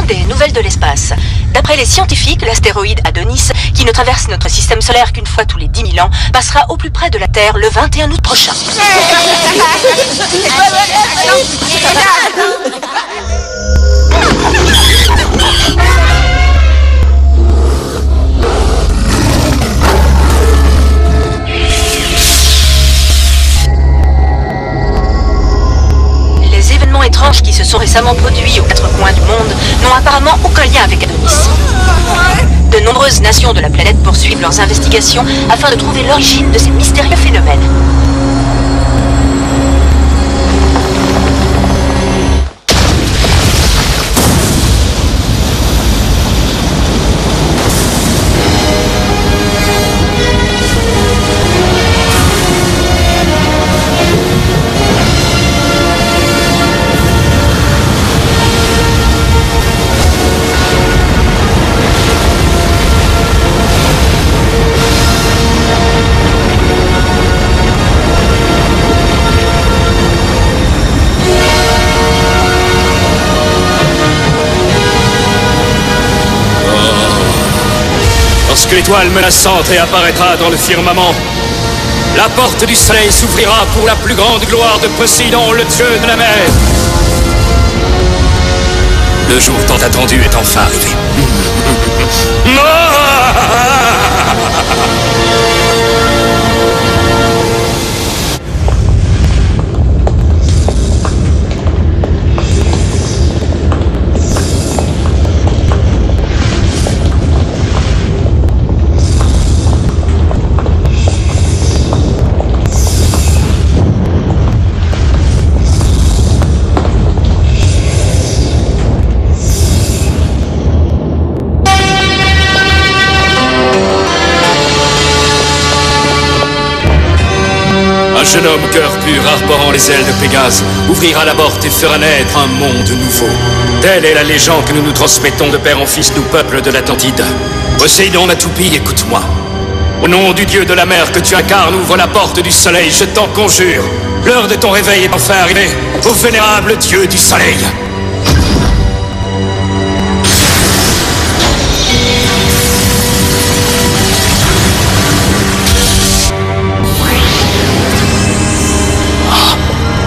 des nouvelles de l'espace. D'après les scientifiques, l'astéroïde Adonis, qui ne traverse notre système solaire qu'une fois tous les 10 000 ans, passera au plus près de la Terre le 21 août prochain. Les événements étranges qui se sont récemment produits aux 4 coins du monde n'ont apparemment aucun lien avec Adonis. De nombreuses nations de la planète poursuivent leurs investigations afin de trouver l'origine de ces mystérieux phénomènes. Lorsque l'étoile menaçante réapparaîtra dans le firmament, la porte du soleil s'ouvrira pour la plus grande gloire de Poséidon, le dieu de la mer. Le jour tant attendu est enfin arrivé. Un jeune homme cœur pur arborant les ailes de Pégase ouvrira la porte et fera naître un monde nouveau. Telle est la légende que nous nous transmettons de père en fils, nous peuple de l'Atlantide. Poséidon, ma toupie, écoute-moi. Au nom du dieu de la mer que tu incarnes, ouvre la porte du soleil, je t'en conjure. L'heure de ton réveil est enfin arrivée, ô vénérable dieu du soleil.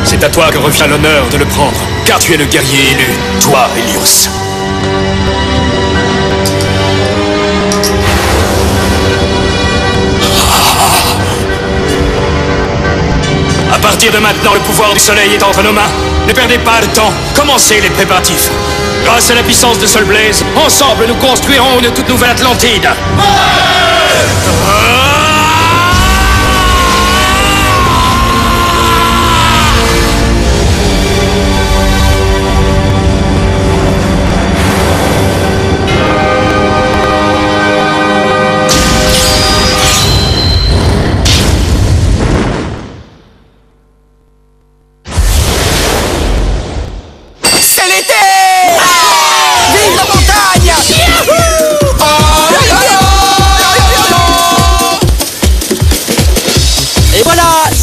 C'est à toi que revient l'honneur de le prendre, car tu es le guerrier élu, toi, Hélios. À partir de maintenant, le pouvoir du soleil est entre nos mains. Ne perdez pas de temps, commencez les préparatifs. Grâce à la puissance de Sol Blaze, ensemble nous construirons une toute nouvelle Atlantide.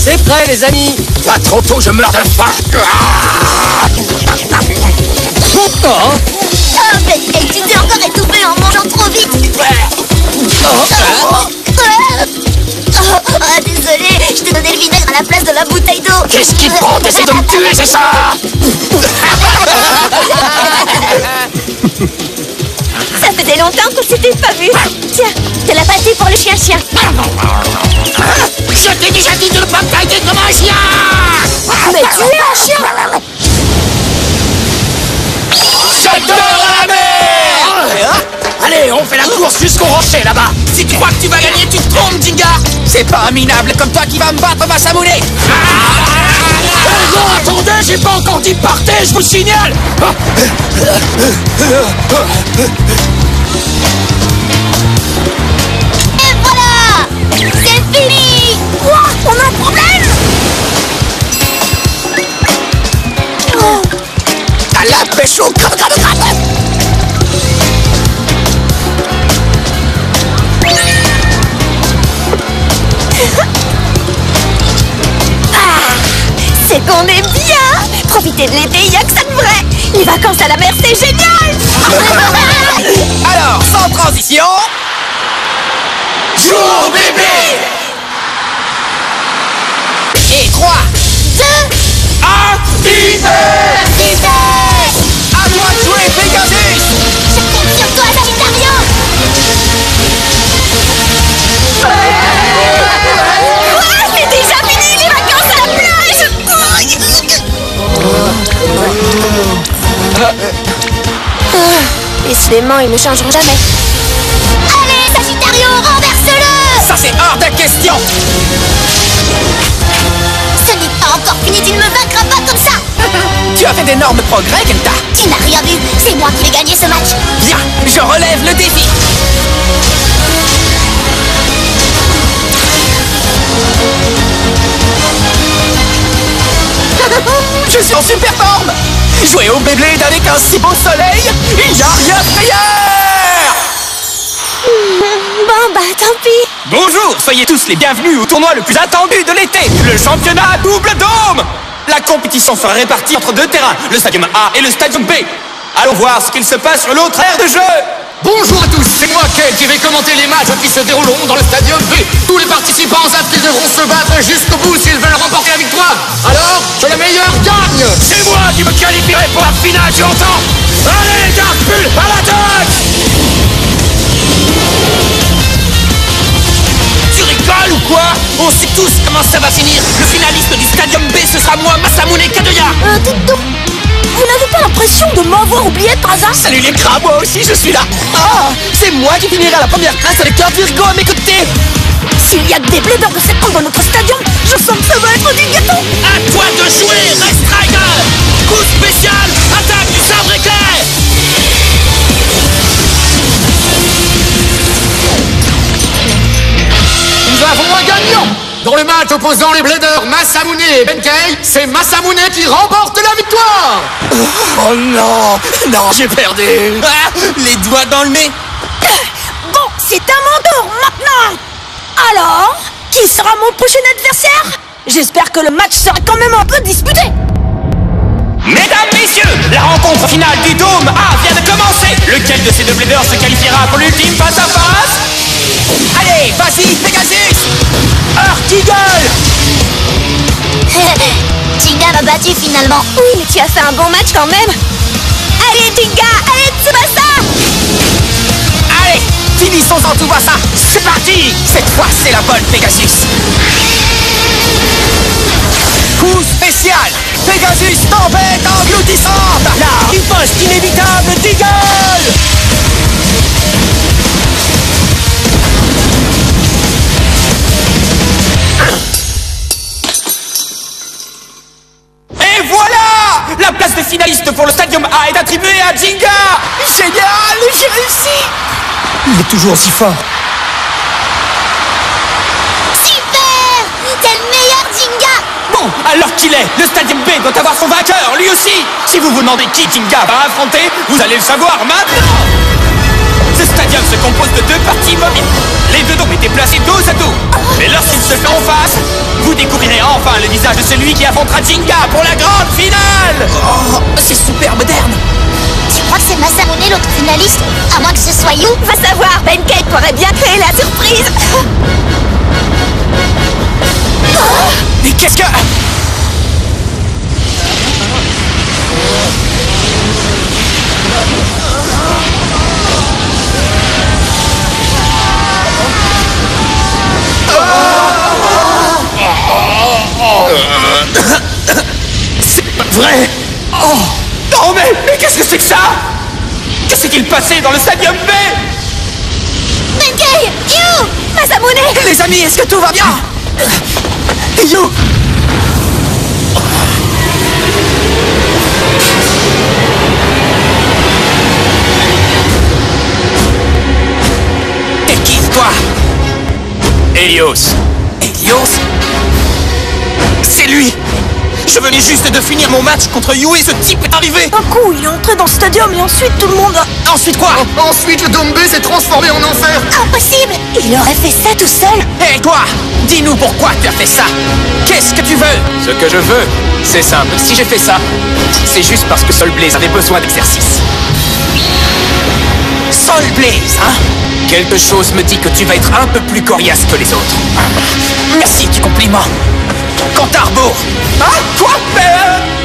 C'est prêt, les amis. Pas trop tôt, je meurs de faim. Oh, mais tu t'es encore étouffé en mangeant trop vite. Désolé, je t'ai donné le vinaigre à la place de la bouteille d'eau. Qu'est-ce qui te prend? T'essaies de me tuer, c'est ça? Ça faisait longtemps qu'on s'était pas vu. Tiens, de la pâtée pour le chien-chien. Je t'ai déjà dit de ne pas me tailler comme un chien. Mais tu es un chien. J'adore la mer. Allez, on fait la course jusqu'au rocher là-bas. Si tu crois que tu vas gagner, tu te trompes, Jinga. C'est pas un minable comme toi qui va me battre, Masamune. Non, attendez, j'ai pas encore dit partez, je vous signale. Et voilà, c'est fini. Quoi? On a un problème? Oh. À la pêche au crâne. C'est qu'on est bien. profiter de l'été, y a que ça de vrai. Les vacances à la mer, c'est génial. Alors, sans transition... Joue bébé. Et 3, 2, 1, Activez. à toi de jouer, Pegasus. Je compte sur toi, Sagittario. Ah, c'est déjà fini, les vacances à la plage. Décidément, ils ne changeront jamais. Allez, Sagittario, renverse-le. Ça, c'est hors de question. Ce n'est pas encore fini, tu ne me vaincras pas comme ça. Tu as fait d'énormes progrès, Kenta. Tu n'as rien vu, c'est moi qui vais gagner ce match. Bien, je relève le défi. Je suis en super forme. Jouer au Beyblade avec un si beau soleil, il n'y a rien de meilleur. Bon bah tant pis. Bonjour, soyez tous les bienvenus au tournoi le plus attendu de l'été, le championnat double dôme. La compétition sera répartie entre deux terrains, le stadium A et le stadium B. Allons voir ce qu'il se passe sur l'autre aire de jeu. Bonjour à tous, c'est moi Ken qui vais commenter les matchs qui se dérouleront dans le stadium B. Tous les participants inscrits devront se battre jusqu'au bout s'ils veulent remporter la victoire. Alors, que le meilleur gagne. C'est moi qui me qualifierai pour la finale, tu entends? Allez, Darkbull, à l'attaque! Tu rigoles ou quoi? On sait tous comment ça va finir. Le finaliste du stadium B, ce sera moi, Masamune Kadoya. Dites donc, vous n'avez pas l'impression de m'avoir oublié par hasard? Salut les crabes, moi aussi je suis là. Ah, c'est moi qui finirai à la première place avec Kurt Virgo à mes côtés. S'il y a que des blédeurs de cette dans notre stadium, je sens que ça va être du gâteau. À toi de jouer, Red Strider. Coup spécial, attaque du sabre éclair. Nous avons un gagnant. Dans le match opposant les Bladers Masamune et Benkei, c'est Masamune qui remporte la victoire. Oh non, non, j'ai perdu. Ah, les doigts dans le nez. Bon, c'est à mon tour maintenant. Alors, qui sera mon prochain adversaire? J'espère que le match sera quand même un peu disputé. Mesdames, messieurs, la rencontre finale du Dôme A vient de commencer. Lequel de ces deux Bladers se qualifiera pour l'ultime face à face? Allez, vas-y, Pegasus. Earth-Eagle. Jinga m'a battu finalement. Oui, mais tu as fait un bon match quand même. Allez, Jinga, allez, Tsubasa. Allez, finissons en Tsubasa. C'est parti. Cette fois, c'est la bonne, Pegasus. Coup spécial. Pegasus, tempête engloutissante. La riposte inévitable d'Eagle. Et voilà! La place de finaliste pour le Stadium A est attribuée à Jinga! Génial! J'ai réussi! Il est toujours aussi fort. Super! T'es le meilleur, Jinga. Bon, alors qu'il est, le Stadium B doit avoir son vainqueur, lui aussi! Si vous vous demandez qui Jinga va affronter, vous allez le savoir maintenant! Ce stadium se compose de deux parties mobiles. Les deux dômes étaient placés dos à dos. Mais lorsqu'ils se feront face, vous découvrirez enfin le visage de celui qui affrontera Jinga pour la grande finale. Oh, c'est super moderne. Tu crois que c'est Masamune l'autre finaliste? À moins que ce soit You. Va savoir, Benkei pourrait bien créer la surprise. Mais qu'est-ce que... C'est pas vrai. Oh non mais qu'est-ce que c'est que ça? Que s'est-il passé dans le stadium B? Benkei, You, Masamune. Les amis, est-ce que tout va bien? You. T'es qui, toi? Helios. Helios? C'est lui! Je venais juste de finir mon match contre You et ce type est arrivé! D'un coup, il est entré dans le stadium et ensuite tout le monde a... Ensuite quoi? Ensuite, le Dôme B s'est transformé en enfer. Impossible! Il aurait fait ça tout seul? Hé toi! Dis-nous pourquoi tu as fait ça! Qu'est-ce que tu veux? Ce que je veux, c'est simple. Si j'ai fait ça, c'est juste parce que Soul Blaze avait besoin d'exercice. Soul Blaze, hein? Quelque chose me dit que tu vas être un peu plus coriace que les autres. Merci du compliment. Quant à Harbour... Hein? Quoi?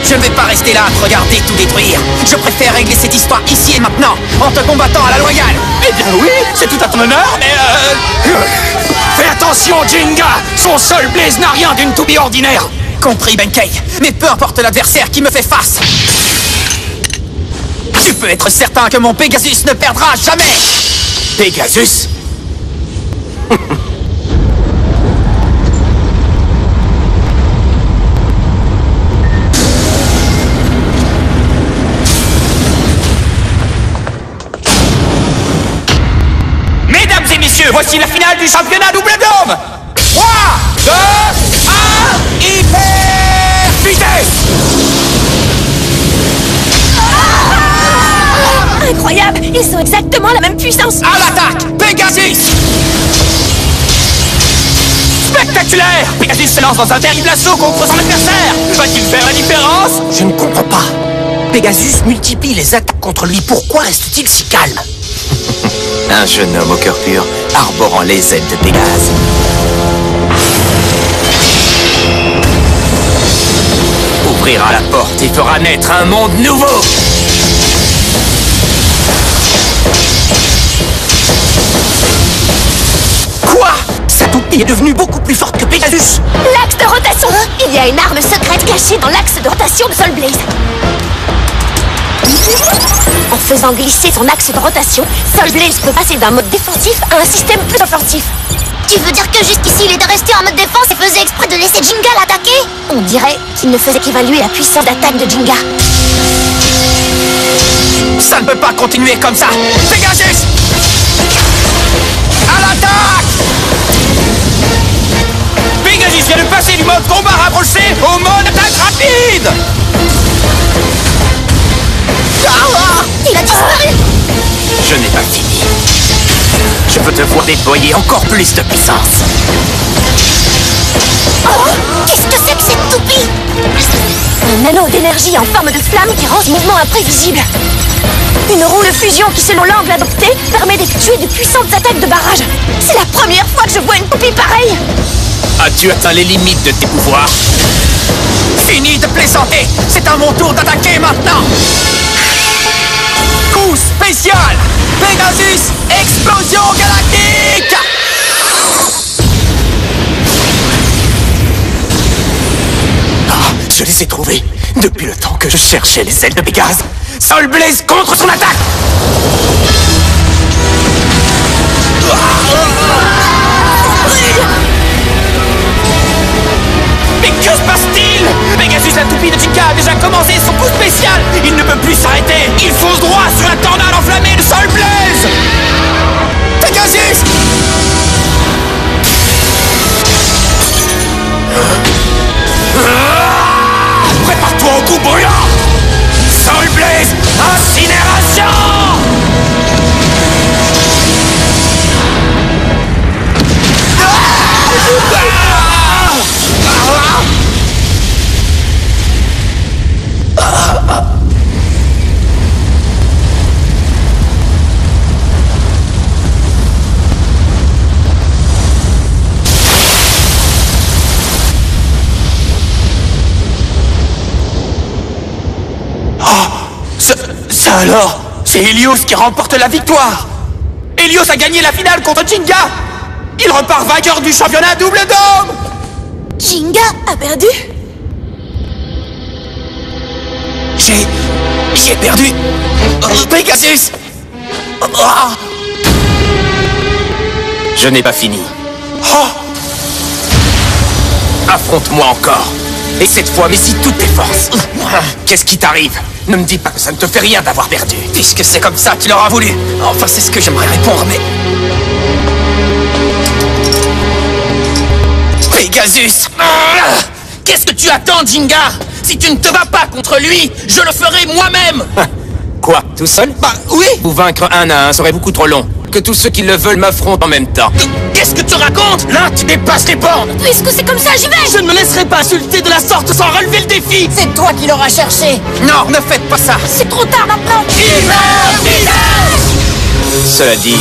Je ne vais pas rester là à te regarder tout détruire. Je préfère régler cette histoire ici et maintenant, en te combattant à la loyale. Eh bien oui, c'est tout à ton honneur, mais Fais attention, Jinga! Son Soul Blaze n'a rien d'une toubie ordinaire! Compris, Benkei, mais peu importe l'adversaire qui me fait face. Tu peux être certain que mon Pegasus ne perdra jamais. Pegasus? Mesdames et messieurs, voici la finale du championnat double dôme. 3, 2, 1, hyper vitesse. Incroyable! Ils ont exactement la même puissance! À l'attaque, Pegasus! Spectaculaire! Pegasus se lance dans un terrible assaut contre son adversaire! Va-t-il faire la différence? Je ne comprends pas. Pegasus multiplie les attaques contre lui. Pourquoi reste-t-il si calme? Un jeune homme au cœur pur, arborant les ailes de Pégase. Ouvrira la porte et fera naître un monde nouveau! Quoi? Sa toupie est devenue beaucoup plus forte que Pegasus! L'axe de rotation! Il y a une arme secrète cachée dans l'axe de rotation de Soul Blaze. En faisant glisser son axe de rotation, Soul Blaze peut passer d'un mode défensif à un système plus offensif. Tu veux dire que jusqu'ici il était resté en mode défense et faisait exprès de laisser Jinga l'attaquer? On dirait qu'il ne faisait qu'évaluer la puissance d'attaque de Jinga. Ça ne peut pas continuer comme ça! Pegasus! À l'attaque! Pegasus vient de passer du mode combat rapproché au mode attaque rapide! Il a disparu! Je n'ai pas fini. Je veux te voir déployer encore plus de puissance. Oh! Qu'est-ce que c'est que cette toupie? Un anneau d'énergie en forme de flamme qui rend ce mouvement imprévisible. Une roue de fusion qui, selon l'angle adopté, permet d'effectuer de puissantes attaques de barrage. C'est la première fois que je vois une toupie pareille. As-tu atteint les limites de tes pouvoirs? Fini de plaisanter! C'est à mon tour d'attaquer maintenant! Coup spécial! Pegasus! Explosion galactique! Ah, je les ai trouvés! Depuis le temps que je cherchais les ailes de Pégase! Soul Blaze contre son attaque! Mais que se passe-t-il? Pegasus, la toupie de Jinga, a déjà commencé son coup spécial. Il ne peut plus s'arrêter. Il fonce droit sur la tornade enflammée de Soul Blaze. Pegasus! Prépare-toi au coup brûlant. Soul Blaze, incinération! Ça alors, c'est Helios qui remporte la victoire. Helios a gagné la finale contre Jinga. Il repart vainqueur du championnat double dôme. Jinga a perdu? J'ai perdu. Pegasus. Je n'ai pas fini. Affronte-moi encore. Et cette fois, mais si toutes tes forces. Qu'est-ce qui t'arrive? Ne me dis pas que ça ne te fait rien d'avoir perdu. Puisque c'est comme ça qu'il aura voulu. Enfin, c'est ce que j'aimerais répondre, mais... Pegasus! Qu'est-ce que tu attends, Jinga? Si tu ne te bats pas contre lui, je le ferai moi-même! Quoi? Tout seul? Bah, oui! Vous vaincre un à un serait beaucoup trop long. Que tous ceux qui le veulent m'affrontent en même temps. Qu'est-ce que tu racontes? Là, tu dépasses les bornes! Puisque c'est comme ça, j'y vais! Je ne me laisserai pas insulter de la sorte sans relever le défi. C'est toi qui l'auras cherché. Non, ne faites pas ça. C'est trop tard maintenant. Cela dit,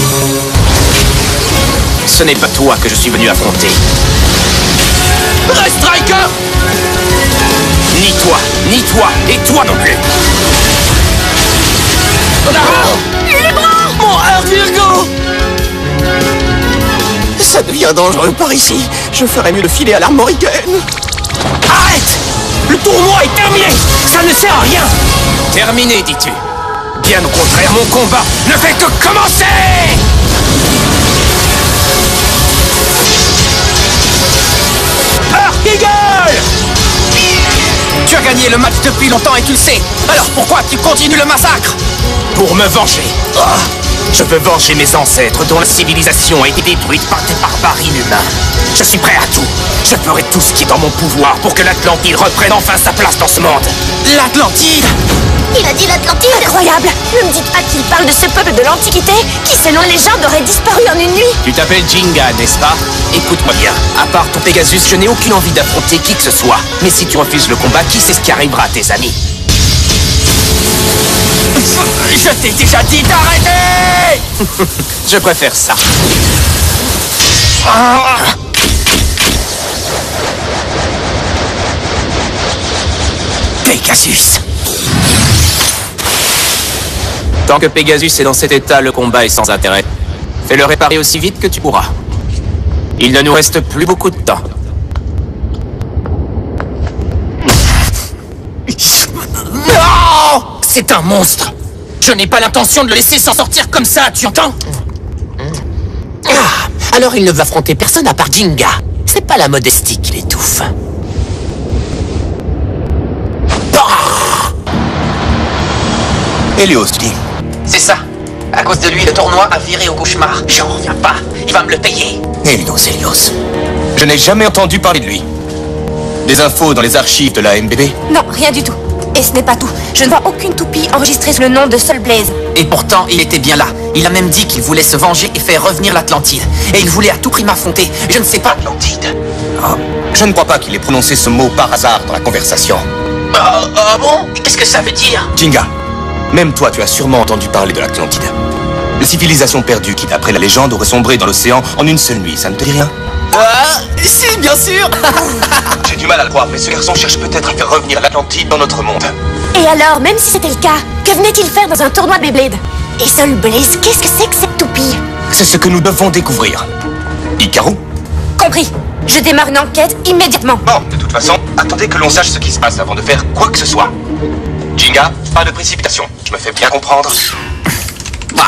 ce n'est pas toi que je suis venu affronter. Reste Striker. Ni toi, et toi non plus. Mon Heart Virgo. Ça devient dangereux par ici. Je ferais mieux de filer à l'Armoricaine. Arrête. Le tournoi est terminé. Ça ne sert à rien. Terminé, dis-tu? Bien au contraire, mon combat ne fait que commencer. Arc Eagle. Tu as gagné le match depuis longtemps et tu le sais. Alors pourquoi tu continues le massacre? Pour me venger. Je veux venger mes ancêtres dont la civilisation a été détruite par des barbares inhumains. Je suis prêt à tout. Je ferai tout ce qui est dans mon pouvoir pour que l'Atlantide reprenne enfin sa place dans ce monde. L'Atlantide? Il a dit l'Atlantide. Incroyable. Ne me dites pas qu'il parle de ce peuple de l'Antiquité qui, selon légende, aurait disparu en une nuit. Tu t'appelles Jinga, n'est-ce pas? Écoute-moi bien. À part ton Pegasus, je n'ai aucune envie d'affronter qui que ce soit. Mais si tu refuses le combat, qui sait ce qui arrivera à tes amis? Je t'ai déjà dit d'arrêter. Je préfère ça. Pegasus. Tant que Pegasus est dans cet état, le combat est sans intérêt. Fais-le réparer aussi vite que tu pourras. Il ne nous reste plus beaucoup de temps. Non. C'est un monstre. Je n'ai pas l'intention de le laisser s'en sortir comme ça, tu entends? Alors il ne va affronter personne à part Jinga. C'est pas la modestie qui l'étouffe. Helios, tu dis. C'est ça. À cause de lui, le tournoi a viré au cauchemar. J'en reviens pas. Il va me le payer. Helios. Je n'ai jamais entendu parler de lui. Des infos dans les archives de la MBB? Non, rien du tout. Et ce n'est pas tout. Je ne vois aucune toupie enregistrée sous le nom de Soul Blaze. Et pourtant, il était bien là. Il a même dit qu'il voulait se venger et faire revenir l'Atlantide. Et il voulait à tout prix m'affronter. Je ne sais pas... Atlantide. Oh, je ne crois pas qu'il ait prononcé ce mot par hasard dans la conversation. Ah bon? Qu'est-ce que ça veut dire? Jinga, même toi, tu as sûrement entendu parler de l'Atlantide. La civilisation perdue qui, d'après la légende, aurait sombré dans l'océan en une seule nuit. Ça ne te dit rien? Si, bien sûr. J'ai du mal à le croire, mais ce garçon cherche peut-être à faire revenir l'Atlantide dans notre monde. Et alors, même si c'était le cas, que venait-il faire dans un tournoi Beyblade? Et Soul Blaze, qu'est-ce que c'est que cette toupie? C'est ce que nous devons découvrir. Hikaru? Compris. Je démarre une enquête immédiatement. Bon, de toute façon, attendez que l'on sache ce qui se passe avant de faire quoi que ce soit. Jinga, pas de précipitation. Je me fais bien comprendre. Bah,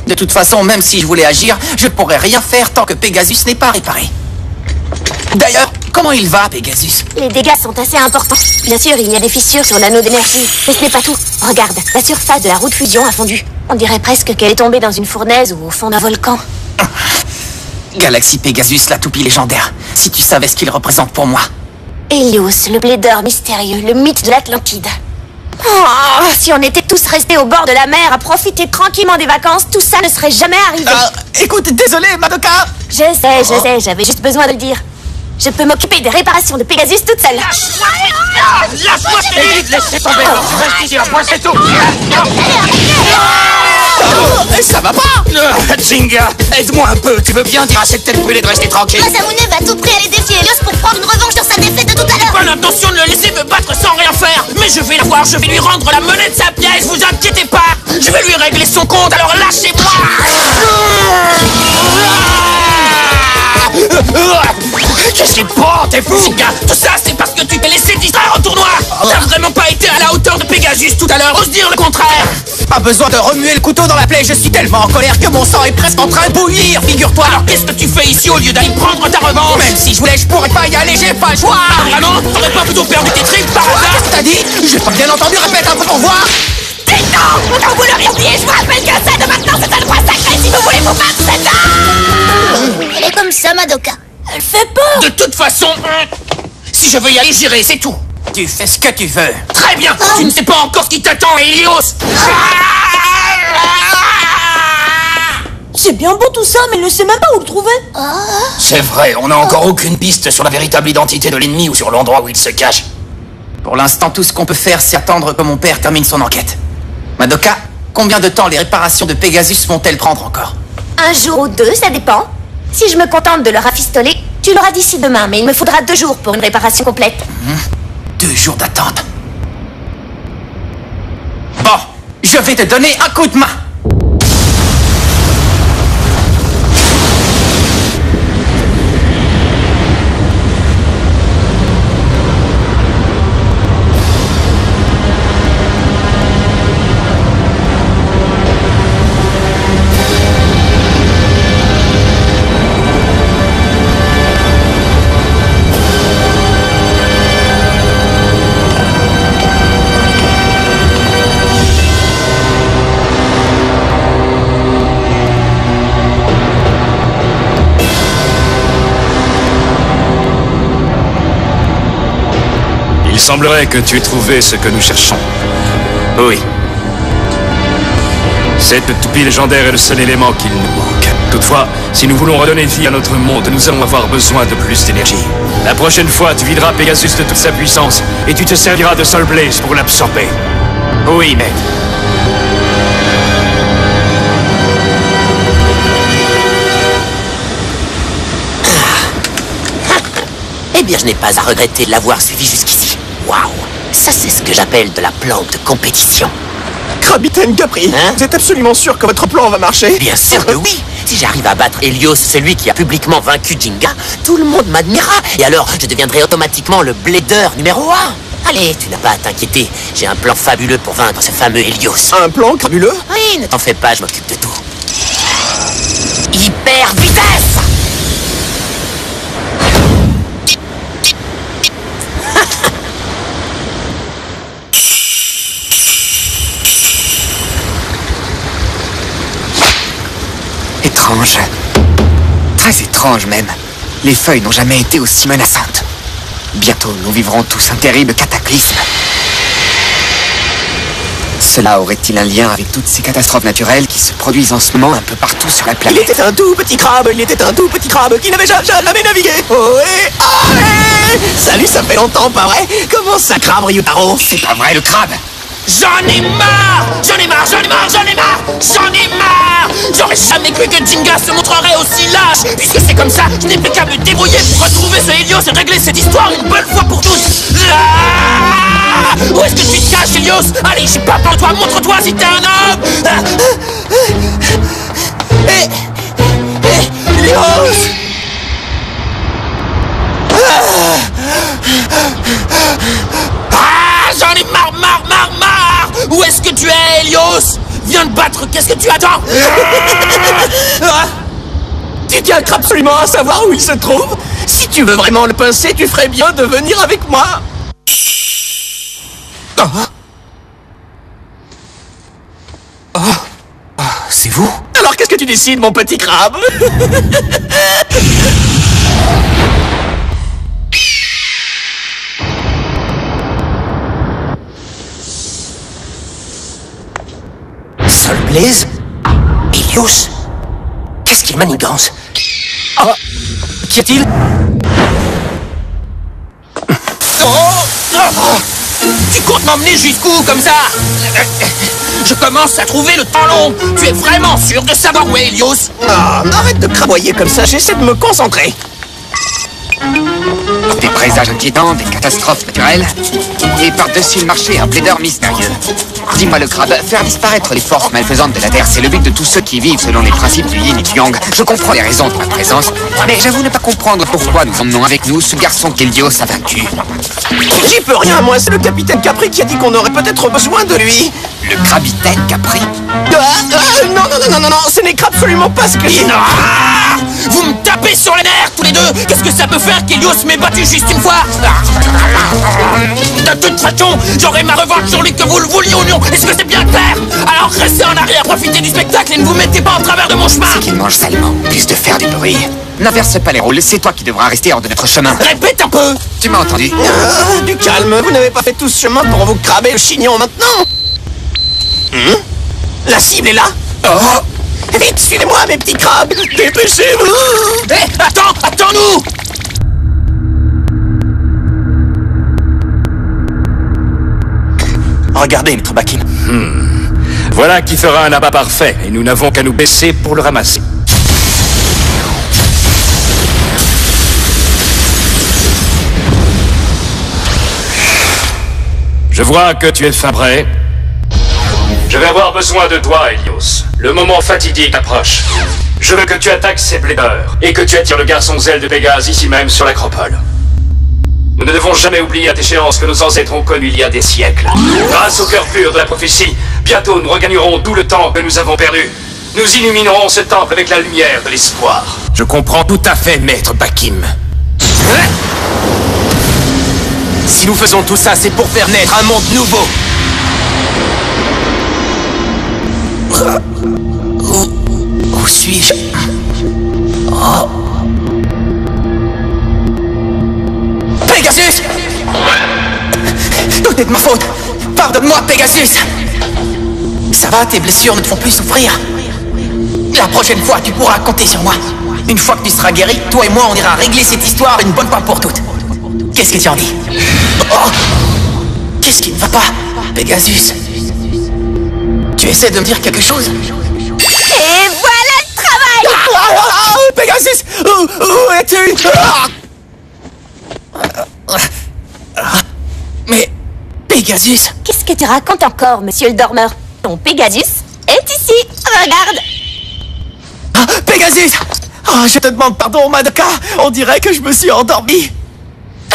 de toute façon, même si je voulais agir, je pourrais rien faire tant que Pegasus n'est pas réparé. D'ailleurs, comment il va, Pegasus? Les dégâts sont assez importants. Bien sûr, il y a des fissures sur l'anneau d'énergie. Mais ce n'est pas tout. Regarde, la surface de la roue de fusion a fondu. On dirait presque qu'elle est tombée dans une fournaise ou au fond d'un volcan. Galaxy Pegasus, la toupie légendaire. Si tu savais ce qu'il représente pour moi. Helios, le blader mystérieux, le mythe de l'Atlantide. Oh, si on était tous restés au bord de la mer à profiter tranquillement des vacances, tout ça ne serait jamais arrivé. Écoute, désolé, Madoka. Je sais, j'avais juste besoin de le dire. Je peux m'occuper des réparations de Pegasus toute seule. Lâche-moi, laissez tomber. Tu restes ici, moi c'est tout. Ça va pas. Jinga, aide-moi un peu. Tu veux bien dire à cette tête brûlée de rester tranquille? Masamune va tout prêt à aller défier Helios pour prendre une revanche sur sa défaite de tout à l'heure. Pas l'intention de le laisser me battre sans rien faire. Mais je vais la voir, je vais lui rendre la monnaie de sa pièce, vous inquiétez pas. Je vais lui régler son compte, alors lâchez-moi. Qu'est-ce qui prend, t'es fou? Jinga, tout ça c'est parce que tu t'es laissé distraire au tournoi. T'as vraiment pas été à la hauteur de Pegasus tout à l'heure, ose dire le contraire. Pas besoin de remuer le couteau dans la plaie, je suis tellement en colère que mon sang est presque en train de bouillir, figure-toi. Alors qu'est-ce que tu fais ici au lieu d'aller prendre ta revanche? Même si je voulais, je pourrais pas y aller, j'ai pas le choix. Ah vraiment? T'aurais pas plutôt perdu tes tripes par hasard? Qu'est-ce que t'as dit? J'ai pas bien entendu, répète un peu pour voir. Non, quand vous l'auriez oublié, je vous rappelle que ça de maintenant, c'est un droit sacré si vous voulez vous battre, c'est ça. Elle est comme ça, Madoka. Elle fait peur. De toute façon, si je veux y aller, j'irai, c'est tout. Tu fais ce que tu veux. Très bien, tu ne sais pas encore ce qui t'attend, Helios. C'est bien beau tout ça, mais il ne sait même pas où le trouver. C'est vrai, on n'a encore aucune piste sur la véritable identité de l'ennemi ou sur l'endroit où il se cache. Pour l'instant, tout ce qu'on peut faire, c'est attendre que mon père termine son enquête. Madoka, combien de temps les réparations de Pegasus vont-elles prendre encore? Un jour ou deux, ça dépend. Si je me contente de le rafistoler, tu l'auras d'ici demain, mais il me faudra 2 jours pour une réparation complète. 2 jours d'attente. Bon, je vais te donner un coup de main. Il semblerait que tu aies trouvé ce que nous cherchons. Oui. Cette toupie légendaire est le seul élément qu'il nous manque. Toutefois, si nous voulons redonner vie à notre monde, nous allons avoir besoin de plus d'énergie. La prochaine fois, tu videras Pegasus de toute sa puissance et tu te serviras de Soul Blaze pour l'absorber. Oui, maître. Eh bien, je n'ai pas à regretter de l'avoir suivi jusqu'ici. Waouh! Ça, c'est ce que j'appelle de la plante de compétition. Capitaine Capri, Hein? vous êtes absolument sûr que votre plan va marcher? Bien sûr que oui! Si j'arrive à battre Helios, celui qui a publiquement vaincu Jinga, tout le monde m'admirera. Et alors, je deviendrai automatiquement le blader numéro 1. Allez, tu n'as pas à t'inquiéter. J'ai un plan fabuleux pour vaincre ce fameux Helios. Un plan crabuleux? Oui, ne t'en fais pas, je m'occupe de tout. Hyper vitesse! Étrange. Très étrange même. Les feuilles n'ont jamais été aussi menaçantes. Bientôt, nous vivrons tous un terrible cataclysme. Cela aurait-il un lien avec toutes ces catastrophes naturelles qui se produisent en ce moment un peu partout sur la Il planète? était un tout petit crabe, qui n'avait jamais navigué. Oh, salut, ça fait longtemps, pas vrai? Comment ça, crabe, Ryutaro? C'est pas vrai, le crabe! J'en ai marre! J'en ai marre! J'en ai marre! J'en ai marre! J'en ai marre! J'aurais jamais cru que Jinga se montrerait aussi lâche! Puisque c'est comme ça, je n'ai plus qu'à me débrouiller pour retrouver ce Helios et régler cette histoire une bonne fois pour tous! Ah! Où est-ce que tu te caches, Helios? Allez, j'ai pas peur de toi, montre-toi si t'es un homme! Helios! Ah! J'en ai marre! Où est-ce que tu es, Helios? Viens te battre, qu'est-ce que tu attends? Tu tiens absolument à savoir où il se trouve? Si tu veux vraiment le pincer, tu ferais bien de venir avec moi. C'est vous? Alors qu'est-ce que tu décides, mon petit crabe? Soul Blaze? Helios? Qu'est-ce qu'il manigance? Qu'y a-t-il? Tu comptes m'emmener jusqu'où comme ça? Je commence à trouver le temps long. Tu es vraiment sûr de savoir où est Helios? Arrête de cramoyer comme ça, j'essaie de me concentrer. Des présages inquiétants, des catastrophes naturelles. Et par-dessus le marché, un plaideur mystérieux. Dis-moi le crabe, faire disparaître les forces malfaisantes de la Terre, c'est le but de tous ceux qui vivent selon les principes du yin et du yang. Je comprends les raisons de ma présence, mais j'avoue ne pas comprendre pourquoi nous emmenons avec nous ce garçon qu'Helios a vaincu. J'y peux rien, moi, c'est le capitaine Capri qui a dit qu'on aurait peut-être besoin de lui. Le crabitaine Capri? Non, ce n'est absolument pas ce que j'ai... Ah! Vous me tapez sur les nerfs tous les deux. Qu'est-ce que ça peut faire qu'Helios m'ait battu juste une fois? De toute façon, j'aurai ma revanche sur lui que vous le vouliez ou non. Est-ce que c'est bien clair? Alors restez en arrière, profitez du spectacle et ne vous mettez pas en travers de mon chemin. C'est qu'il mange salement, plus de faire du bruit. N'inverse pas les rôles, c'est toi qui devras rester hors de notre chemin. Répète un peu. Tu m'as entendu? Du calme, vous n'avez pas fait tout ce chemin pour vous craber le chignon maintenant. La cible est là. Vite, suivez-moi, mes petits crabes. Dépêchez-vous. Hé, attends-nous. Regardez, maître Bakim. Voilà qui fera un abat parfait, et nous n'avons qu'à nous baisser pour le ramasser. Je vois que tu es fin prêt. Je vais avoir besoin de toi, Helios. Le moment fatidique approche. Je veux que tu attaques ces plaideurs, et que tu attires le garçon zèle de Pégase ici même sur l'acropole. Nous ne devons jamais oublier cette échéance que nos ancêtres ont connue il y a des siècles. Grâce au cœur pur de la prophétie, bientôt nous regagnerons tout le temps que nous avons perdu. Nous illuminerons ce temple avec la lumière de l'espoir. Je comprends tout à fait, maître Bakim. Si nous faisons tout ça, c'est pour faire naître un monde nouveau. Où suis-je? Oh. Pegasus! Tout est de ma faute! Pardonne-moi, Pegasus! Ça va, tes blessures ne te font plus souffrir. La prochaine fois, tu pourras compter sur moi. Une fois que tu seras guéri, toi et moi, on ira régler cette histoire une bonne fois pour toutes. Qu'est-ce que tu en dis? Oh! Qu'est-ce qui ne va pas, Pegasus? Tu essaies de me dire quelque chose? Et voilà le travail! Pegasus! Où es-tu? Mais... Pegasus? Qu'est-ce que tu racontes encore, monsieur le dormeur? Ton Pegasus est ici, regarde! Pegasus! Oh, je te demande pardon, Madoka. On dirait que je me suis endormi.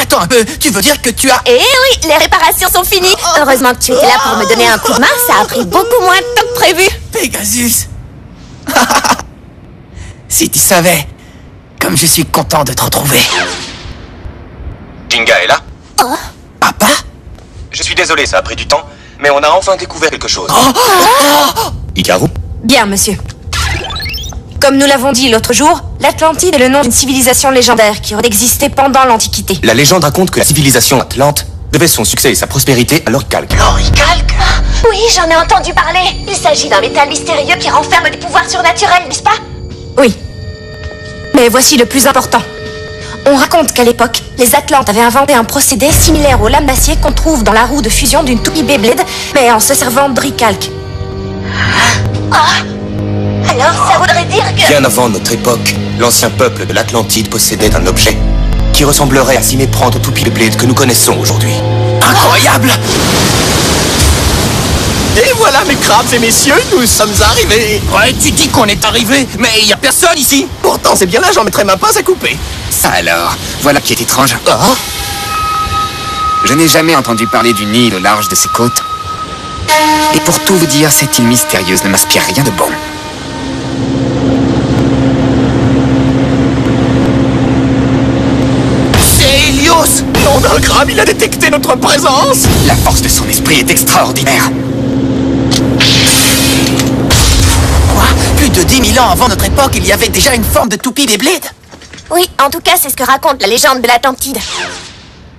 Attends un peu, tu veux dire que tu as... Eh oui, les réparations sont finies. Heureusement que tu étais là pour me donner un coup de main, ça a pris beaucoup moins de temps que prévu. Pegasus! Si tu savais, comme je suis content de te retrouver. Jinga est là? Oh. Papa? Je suis désolé, ça a pris du temps, mais on a enfin découvert quelque chose. Hikaru? Bien, monsieur. Comme nous l'avons dit l'autre jour, l'Atlantide est le nom d'une civilisation légendaire qui aurait existé pendant l'Antiquité. La légende raconte que la civilisation atlante devait son succès et sa prospérité à l'oricalque. L'oricalque? Oui, j'en ai entendu parler. Il s'agit d'un métal mystérieux qui renferme des pouvoirs surnaturels, n'est-ce pas? Oui. Mais voici le plus important. On raconte qu'à l'époque, les Atlantes avaient inventé un procédé similaire aux lames d'acier qu'on trouve dans la roue de fusion d'une toupie Beyblade, mais en se servant d'oricalque. Alors, ça voudrait dire que... Bien avant notre époque, l'ancien peuple de l'Atlantide possédait un objet qui ressemblerait à s'y méprendre aux toupies de blade que nous connaissons aujourd'hui. Incroyable! Et voilà, mes crabes et messieurs, nous sommes arrivés. Ouais, tu dis qu'on est arrivé, mais il y a personne ici. Pourtant, c'est bien là, j'en mettrai ma pince à couper. Ça alors, voilà qui est étrange. Je n'ai jamais entendu parler d'une île au large de ses côtes. Et pour tout vous dire, cette île mystérieuse ne m'inspire rien de bon. C'est Helios! Nom d'un crabe, il a détecté notre présence! La force de son esprit est extraordinaire. Quoi? Plus de 10 000 ans avant notre époque, il y avait déjà une forme de toupie Beyblade? Oui, en tout cas, c'est ce que raconte la légende de l'Atlantide.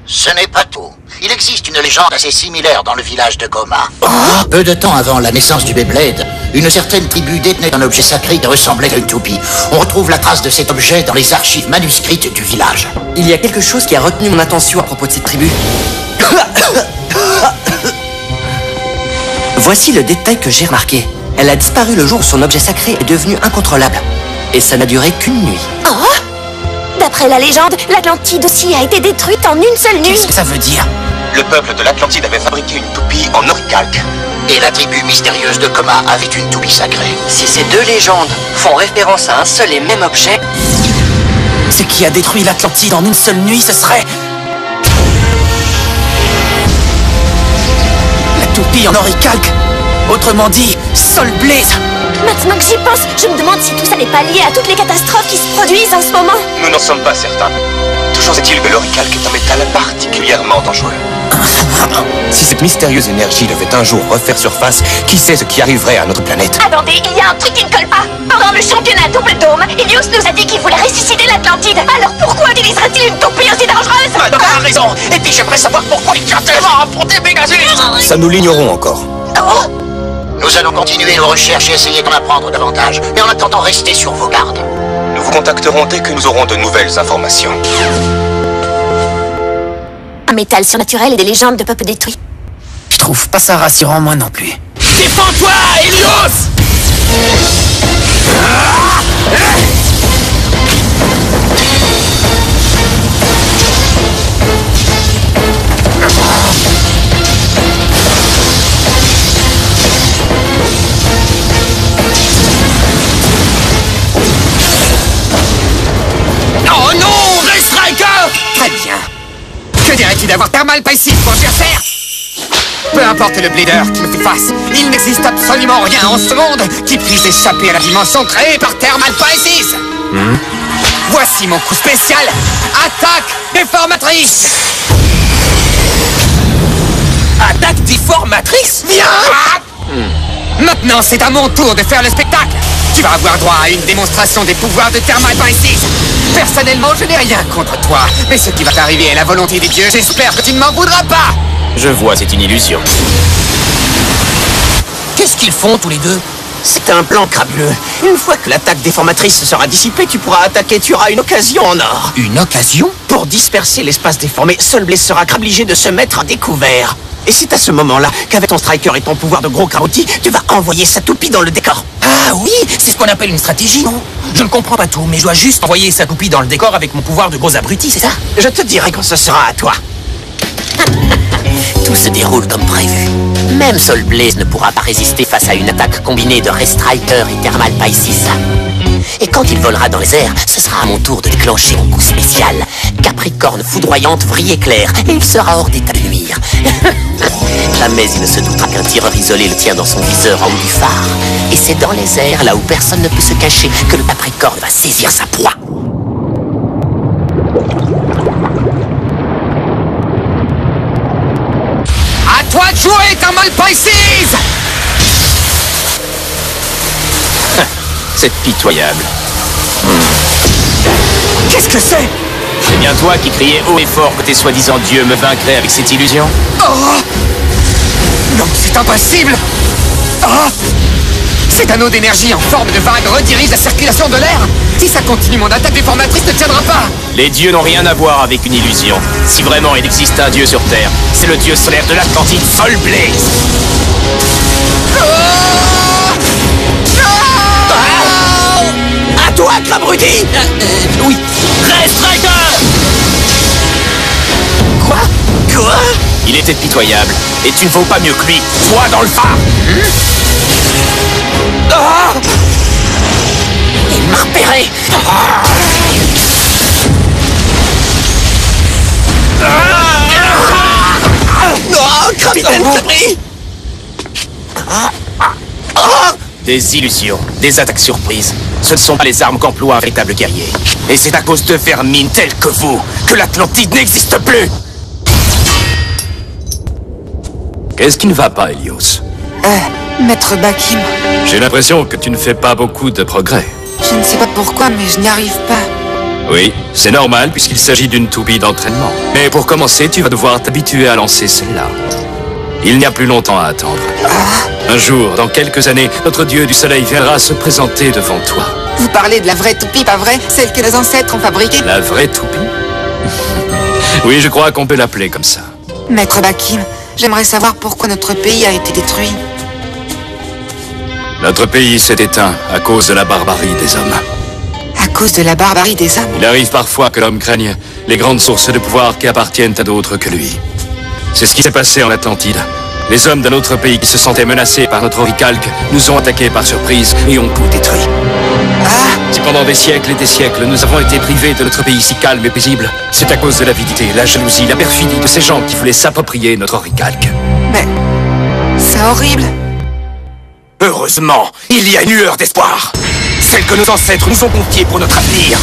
Ce n'est pas tout. Il existe une légende assez similaire dans le village de Goma. Peu de temps avant la naissance du Beyblade, une certaine tribu détenait un objet sacré qui ressemblait à une toupie. On retrouve la trace de cet objet dans les archives manuscrites du village. Il y a quelque chose qui a retenu mon attention à propos de cette tribu. Voici le détail que j'ai remarqué. Elle a disparu le jour où son objet sacré est devenu incontrôlable. Et ça n'a duré qu'une nuit. Oh! D'après la légende, l'Atlantide aussi a été détruite en une seule nuit. Qu'est-ce que ça veut dire? Le peuple de l'Atlantide avait fabriqué une toupie en oricalque. Et la tribu mystérieuse de Goma avait une toupie sacrée. Si ces deux légendes font référence à un seul et même objet... Ce qui a détruit l'Atlantide en une seule nuit, ce serait... la toupie en oricalque. Autrement dit, Sol Blaze. Maintenant que j'y pense, je me demande si tout ça n'est pas lié à toutes les catastrophes qui se produisent en ce moment. Nous n'en sommes pas certains. Toujours est-il que l'oricalque est un métal particulièrement dangereux. Si cette mystérieuse énergie devait un jour refaire surface, qui sait ce qui arriverait à notre planète? Attendez, il y a un truc qui ne colle pas. Pendant le championnat double dôme, Helios nous a dit qu'il voulait ressusciter l'Atlantide. Alors pourquoi utiliserait-il une toupie aussi dangereuse? Madame a raison. Et puis j'aimerais savoir pourquoi il tient tellement à affronter Pegasus. Ça nous l'ignorons encore. Nous Nous allons continuer nos recherches et essayer d'en apprendre davantage. Et en attendant, restez sur vos gardes. Nous vous contacterons dès que nous aurons de nouvelles informations. Un métal surnaturel et des légendes de peuples détruits. Je trouve pas ça rassurant, moi non plus. Défends-toi, Helios! Oh non, Ray Striker! Très bien. Que dirais-tu d'avoir Thermal Pisces pour adversaire? Peu importe le Blader qui me fait face, il n'existe absolument rien en ce monde qui puisse échapper à la dimension créée par Thermal Pisces. Voici mon coup spécial. Attaque déformatrice. Attaque déformatrice? Viens! Maintenant, c'est à mon tour de faire le spectacle. Tu vas avoir droit à une démonstration des pouvoirs de Thermal Pisces. Personnellement, je n'ai rien contre toi. Mais ce qui va t'arriver est la volonté des dieux. J'espère que tu ne m'en voudras pas. Je vois, c'est une illusion. Qu'est-ce qu'ils font tous les deux? C'est un plan crabuleux. Une fois que l'attaque déformatrice sera dissipée, tu pourras attaquer, tu auras une occasion en or. Une occasion? Pour disperser l'espace déformé, seul Blaze sera obligé de se mettre à découvert. Et c'est à ce moment-là qu'avec ton striker et ton pouvoir de gros carotti, tu vas envoyer sa toupie dans le décor. Ah oui, c'est ce qu'on appelle une stratégie, non? Je ne comprends pas tout, mais je dois juste envoyer sa toupie dans le décor avec mon pouvoir de gros abruti, c'est ça? Je te dirai quand ce sera à toi. Tout se déroule comme prévu. Même Soul Blaze ne pourra pas résister face à une attaque combinée de Ray Striker et Thermal Pisces. Et quand il volera dans les airs, ce sera à mon tour de déclencher mon coup spécial. Capricorne foudroyante vrille éclair, et il sera hors d'état de nuire. Jamais il ne se doutera qu'un tireur isolé le tient dans son viseur en haut du phare. Et c'est dans les airs, là où personne ne peut se cacher, que le Capricorne va saisir sa proie. À toi de jouer, Thermal Pisces! C'est pitoyable. Qu'est-ce que c'est? C'est bien toi qui criais haut et fort que tes soi-disant dieux me vaincraient avec cette illusion? Oh! Non, c'est impossible! Oh! Cet anneau d'énergie en forme de vague redirige la circulation de l'air! Si ça continue, mon attaque déformatrice ne tiendra pas! Les dieux n'ont rien à voir avec une illusion. Si vraiment il existe un dieu sur Terre, c'est le dieu solaire de l'Atlantide, Soul Blaze! À toi, Crabruti! Oui! Ray Striker! Quoi? Il était pitoyable, et tu ne vaux pas mieux que lui. Toi dans le phare! Il m'a repéré! Capitaine Cabri! Des illusions, des attaques surprises. Ce ne sont pas les armes qu'emploie un véritable guerrier. Et c'est à cause de vermines telles que vous que l'Atlantide n'existe plus! Qu'est-ce qui ne va pas, Helios? Maître Bakim, J'ai l'impression que tu ne fais pas beaucoup de progrès. je ne sais pas pourquoi, mais je n'y arrive pas. Oui, c'est normal puisqu'il s'agit d'une toupie d'entraînement. Mais pour commencer, tu vas devoir t'habituer à lancer celle-là. Il n'y a plus longtemps à attendre. Un jour, dans quelques années, notre dieu du soleil viendra se présenter devant toi. Vous parlez de la vraie toupie, pas vrai? Celle que nos ancêtres ont fabriquée? La vraie toupie? Oui, je crois qu'on peut l'appeler comme ça. Maître Bakim, j'aimerais savoir pourquoi notre pays a été détruit. Notre pays s'est éteint à cause de la barbarie des hommes. À cause de la barbarie des hommes? Il arrive parfois que l'homme craigne les grandes sources de pouvoir qui appartiennent à d'autres que lui. C'est ce qui s'est passé en Atlantide. Les hommes d'un autre pays qui se sentaient menacés par notre oricalque nous ont attaqués par surprise et ont tout détruit. Si pendant des siècles et des siècles nous avons été privés de notre pays si calme et paisible, c'est à cause de l'avidité, la jalousie, la perfidie de ces gens qui voulaient s'approprier notre oricalque. Mais... c'est horrible. Heureusement, il y a une lueur d'espoir. Celle que nos ancêtres nous ont confiée pour notre avenir.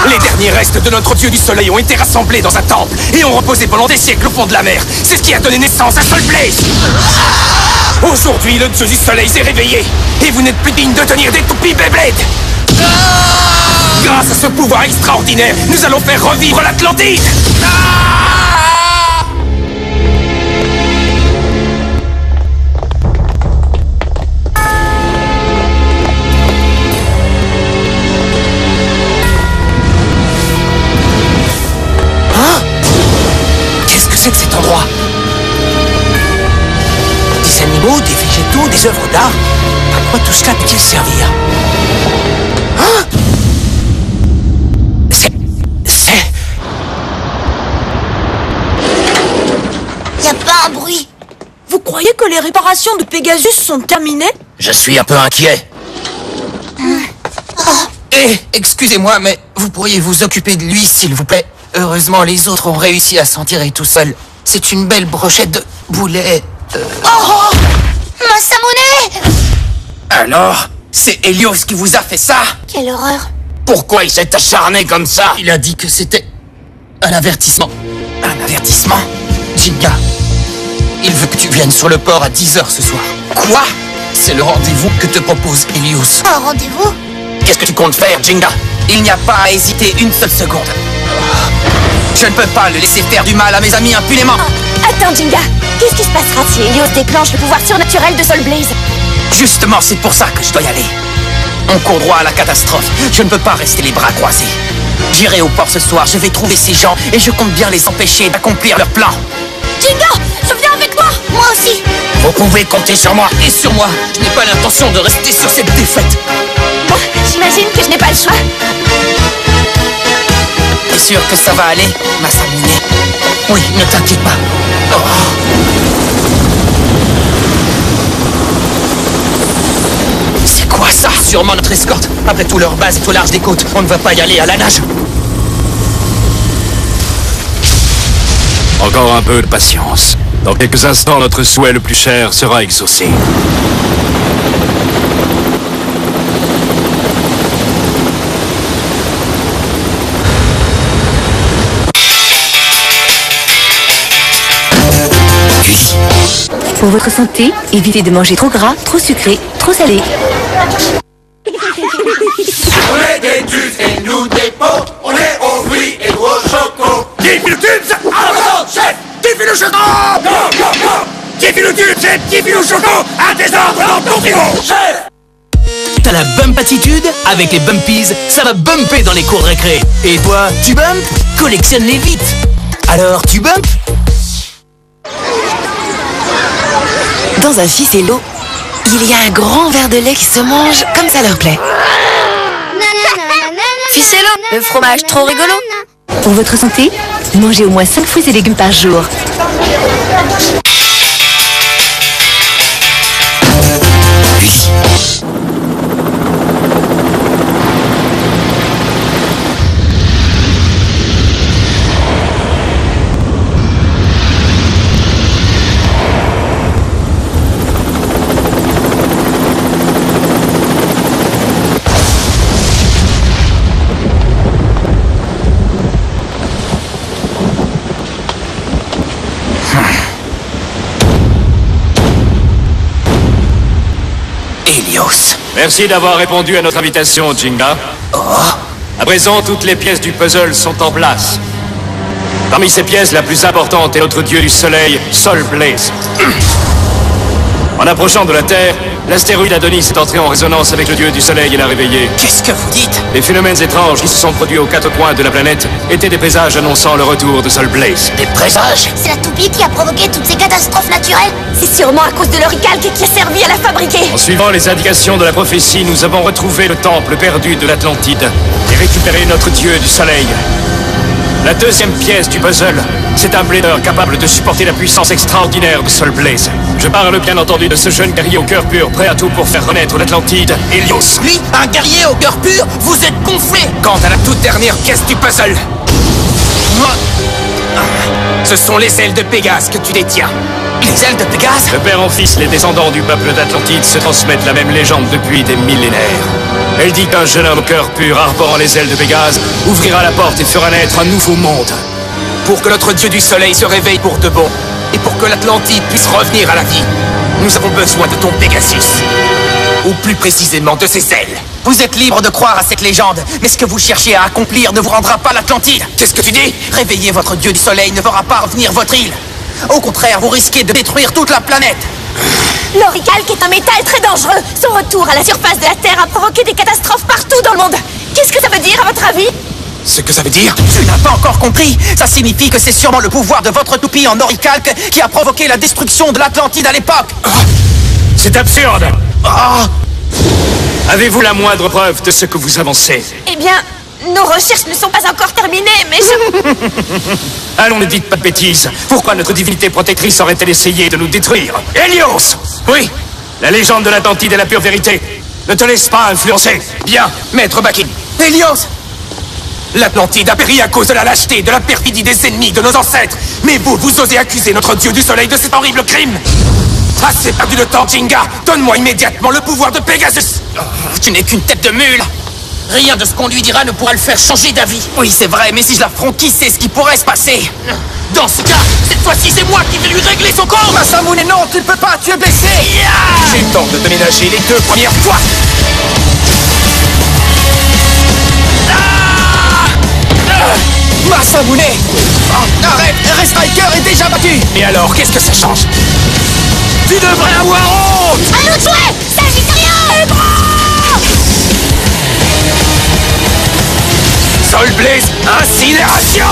Les derniers restes de notre dieu du soleil ont été rassemblés dans un temple et ont reposé pendant des siècles au fond de la mer. C'est ce qui a donné naissance à Soul Blaze. Aujourd'hui, le dieu du soleil s'est réveillé et vous n'êtes plus digne de tenir des toupies Beyblade. Grâce à ce pouvoir extraordinaire, nous allons faire revivre l'Atlantide. avec cet endroit? Des animaux, des végétaux, des œuvres d'art. À quoi tout cela peut-il servir? Hein? Y a pas un bruit. Vous croyez que les réparations de Pegasus sont terminées? Je suis un peu inquiet. Eh, excusez-moi, mais vous pourriez vous occuper de lui, s'il vous plaît. Heureusement, les autres ont réussi à s'en tirer tout seuls. C'est une belle brochette de boulet. Oh, Masamune! Alors, c'est Helios qui vous a fait ça? Quelle horreur. Pourquoi il s'est acharné comme ça? Il a dit que c'était un avertissement. Un avertissement? Jinga, il veut que tu viennes sur le port à 10h ce soir. Quoi? C'est le rendez-vous que te propose Helios. Un rendez-vous? Qu'est-ce que tu comptes faire, Jinga? Il n'y a pas à hésiter une seule seconde. Je ne peux pas le laisser faire du mal à mes amis impunément. Attends, Jinga. Qu'est-ce qui se passera si Helios déclenche le pouvoir surnaturel de Soul Blaze? Justement, c'est pour ça que je dois y aller. On court droit à la catastrophe. Je ne peux pas rester les bras croisés. J'irai au port ce soir, je vais trouver ces gens et je compte bien les empêcher d'accomplir leur plan. Jinga, je viens avec toi. Moi aussi. Vous pouvez compter sur moi et sur moi. Je n'ai pas l'intention de rester sur cette défaite. Bon, j'imagine que je n'ai pas le choix. T'es sûr que ça va aller, Masamune? Oui, ne t'inquiète pas. Oh. C'est quoi ça? Sûrement notre escorte. Après tout, leur base est au large des côtes. On ne va pas y aller à la nage. Encore un peu de patience. Dans quelques instants, notre souhait le plus cher sera exaucé. Pour votre santé, évitez de manger trop gras, trop sucré, trop salé. On est des tubes et nous des pots. On est aux fruits et aux chocos. Diffie le tube, à la chef. Diffie le choco. Go, go, go. Diffie le tube, chef. Diffie le choco. À tes ordres dans ton frigo, chef. T'as la bumpatitude? Avec les bumpies, ça va bumper dans les cours de récré. Et toi, tu bump? Collectionne-les vite. Alors, tu bump? Dans un ficello, il y a un grand verre de lait qui se mange comme ça leur plaît. Ficello, le fromage trop rigolo. Pour votre santé, mangez au moins 5 fruits et légumes par jour. Helios. Merci d'avoir répondu à notre invitation, Jinga. À présent, toutes les pièces du puzzle sont en place. Parmi ces pièces, la plus importante est notre dieu du soleil, Soul Blaze. En approchant de la Terre, l'astéroïde Adonis est entré en résonance avec le dieu du soleil et l'a réveillé. Qu'est-ce que vous dites? Les phénomènes étranges qui se sont produits aux quatre coins de la planète étaient des présages annonçant le retour de Soul Blaze. Des présages? C'est la toupie qui a provoqué toutes ces catastrophes naturelles. C'est sûrement à cause de l'oricalque qui a servi à la fabriquer. En suivant les indications de la prophétie, nous avons retrouvé le temple perdu de l'Atlantide et récupéré notre dieu du soleil. La deuxième pièce du puzzle, c'est un blader capable de supporter la puissance extraordinaire de Soul Blaze. Je parle bien entendu de ce jeune guerrier au cœur pur, prêt à tout pour faire renaître l'Atlantide, Helios. Lui, un guerrier au cœur pur? Vous êtes gonflé! Quant à la toute dernière pièce du puzzle, ce sont les ailes de Pégase que tu détiens. Les ailes de Pégase? De père en fils, les descendants du peuple d'Atlantide se transmettent la même légende depuis des millénaires. Elle dit qu'un jeune homme au cœur pur, arborant les ailes de Pégase, ouvrira la porte et fera naître un nouveau monde. Pour que notre dieu du soleil se réveille pour de bon, et pour que l'Atlantide puisse revenir à la vie, nous avons besoin de ton Pegasus. Ou plus précisément de ses ailes. Vous êtes libre de croire à cette légende, mais ce que vous cherchez à accomplir ne vous rendra pas l'Atlantide. Qu'est-ce que tu dis? Réveiller votre dieu du soleil ne fera pas revenir votre île. Au contraire, vous risquez de détruire toute la planète. L'oricalque est un métal très dangereux. Son retour à la surface de la Terre a provoqué des catastrophes partout dans le monde. Qu'est-ce que ça veut dire, à votre avis? Ce que ça veut dire? Tu n'as pas encore compris? Ça signifie que c'est sûrement le pouvoir de votre toupie en oricalque qui a provoqué la destruction de l'Atlantide à l'époque. C'est absurde. Avez-vous la moindre preuve de ce que vous avancez? Eh bien, nos recherches ne sont pas encore terminées, mais je... Allons, ne dites pas de bêtises. Pourquoi notre divinité protectrice aurait-elle essayé de nous détruire? Hélios! Oui. La légende de l'Atlantide est la pure vérité. Ne te laisse pas influencer. Bien, maître Bakin. Hélios! L'Atlantide a péri à cause de la lâcheté, de la perfidie des ennemis, de nos ancêtres. Mais vous osez accuser notre dieu du soleil de cet horrible crime? Assez perdu de temps, Jinga. Donne-moi immédiatement le pouvoir de Pegasus. Tu n'es qu'une tête de mule. Rien de ce qu'on lui dira ne pourra le faire changer d'avis. Oui, c'est vrai, mais si je l'affronte, qui sait ce qui pourrait se passer? Dans ce cas, cette fois-ci, c'est moi qui vais lui régler son corps. Masamune, non, tu ne peux pas, tu es blessé. J'ai le temps de te ménager les 2 premières fois. Masamune! Arrête! R-Striker est déjà battu! Et alors, qu'est-ce que ça change? Tu devrais avoir honte! À nous de jouer! Sagittario! Soul Blaze, incinération!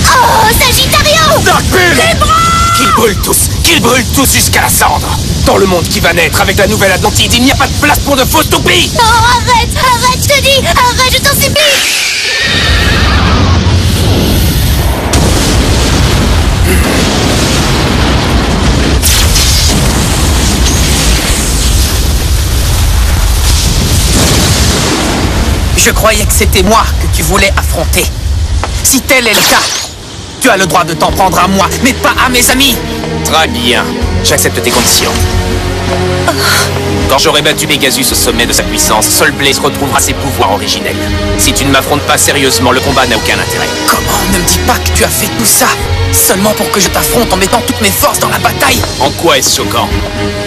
Oh, Sagittario! Dark Bull! Qu'ils brûlent tous jusqu'à la cendre! Dans le monde qui va naître avec la nouvelle Atlantide, il n'y a pas de place pour de fausses toupies! Non, arrête, je te dis! Arrête, je t'en supplie! Je croyais que c'était moi que tu voulais affronter. Si tel est le cas, tu as le droit de t'en prendre à moi, mais pas à mes amis. Très bien, j'accepte tes conditions. Quand j'aurai battu Pegasus au sommet de sa puissance, Soul Blaze retrouvera ses pouvoirs originels. Si tu ne m'affrontes pas sérieusement, le combat n'a aucun intérêt. Comment? Ne me dis pas que tu as fait tout ça seulement pour que je t'affronte en mettant toutes mes forces dans la bataille. En quoi est-ce choquant?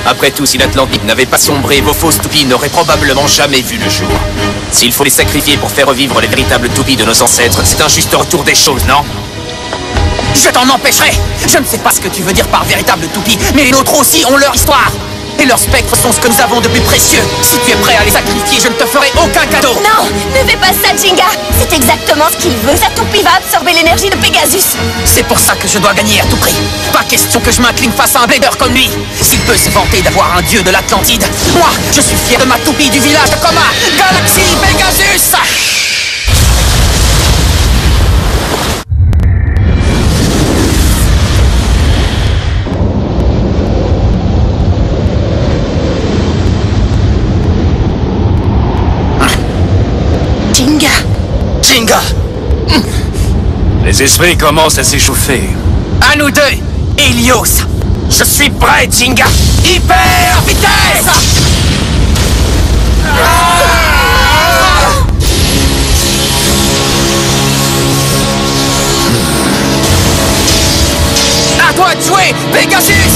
Après tout, si l'Atlantide n'avait pas sombré, vos fausses toupies n'auraient probablement jamais vu le jour. S'il faut les sacrifier pour faire revivre les véritables toupies de nos ancêtres, c'est un juste retour des choses, non? Je t'en empêcherai. Je ne sais pas ce que tu veux dire par véritable toupie, mais les nôtres aussi ont leur histoire. Et leurs spectres sont ce que nous avons de plus précieux. Si tu es prêt à les sacrifier, je ne te ferai aucun cadeau. Non, ne fais pas ça, Jinga. C'est exactement ce qu'il veut. Sa toupie va absorber l'énergie de Pegasus. C'est pour ça que je dois gagner à tout prix. Pas question que je m'incline face à un blader comme lui. S'il peut se vanter d'avoir un dieu de l'Atlantide, moi, je suis fier de ma toupie du village de Coma, Galaxy Pegasus. Jinga! Les esprits commencent à s'échauffer. À nous deux, Hélios! Je suis prêt, Jinga! Hyper vitesse! À toi de jouer, Pegasus!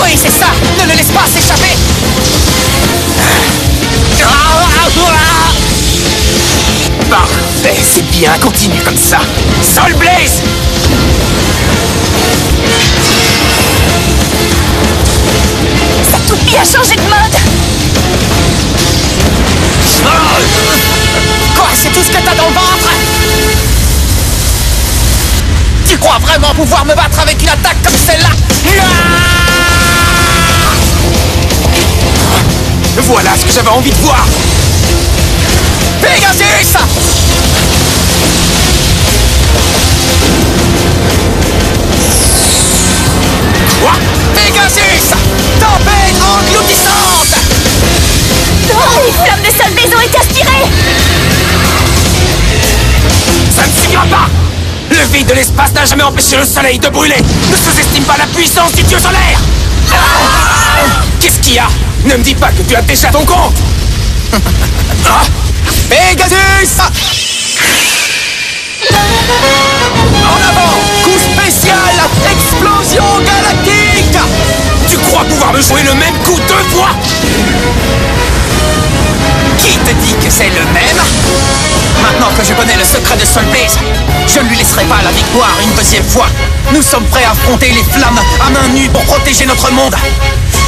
Oui, c'est ça! Ne le laisse pas s'échapper! Parfait, c'est bien, continue comme ça! Soul Blaze! Sa toupie a changé de mode! Quoi, c'est tout ce que t'as dans le ventre? Tu crois vraiment pouvoir me battre avec une attaque comme celle-là? Voilà ce que j'avais envie de voir! Pegasus! Quoi? Pegasus! Tempête engloutissante! Oh, les flammes de Soul Blaze ont été aspirées! Ça ne suffira pas! Le vide de l'espace n'a jamais empêché le soleil de brûler! Ne sous-estime pas la puissance du dieu solaire! Qu'est-ce qu'il y a? Ne me dis pas que tu as déjà ton compte! Pegasus! En avant! Coup spécial! Explosion galactique! Tu crois pouvoir me jouer le même coup 2 fois? Qui te dit que c'est le même? Maintenant que je connais le secret de Soul Blaze. Je ne lui laisserai pas la victoire une deuxième fois. Nous sommes prêts à affronter les flammes à main nue pour protéger notre monde.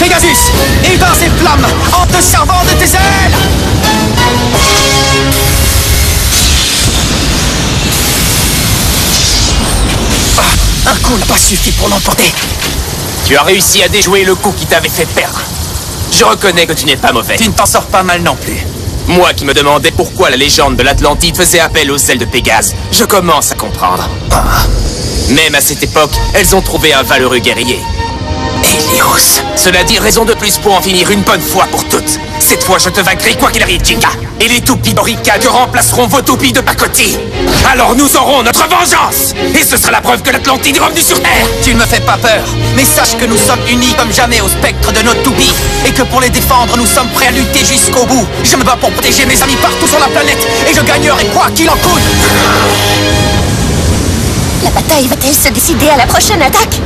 Pegasus, éteins ces flammes en te servant de tes ailes. Ah, un coup n'a pas suffi pour l'emporter. Tu as réussi à déjouer le coup qui t'avait fait perdre. Je reconnais que tu n'es pas mauvais. Tu ne t'en sors pas mal non plus. Moi qui me demandais pourquoi la légende de l'Atlantide faisait appel aux ailes de Pégase, je commence à comprendre. Même à cette époque, elles ont trouvé un valeureux guerrier. Helios. Cela dit, raison de plus pour en finir une bonne fois pour toutes. Cette fois, je te vaincrai quoi qu'il arrive, Jinga. Et les toupies d'Orica te remplaceront vos toupies de pacotille. Alors nous aurons notre vengeance. Et ce sera la preuve que l'Atlantide est revenue sur Terre. Tu ne me fais pas peur, mais sache que nous sommes unis comme jamais au spectre de notre toupie. Et que pour les défendre, nous sommes prêts à lutter jusqu'au bout. Je me bats pour protéger mes amis partout sur la planète. Et je gagnerai quoi qu'il en coûte. La bataille va-t-elle se décider à la prochaine attaque?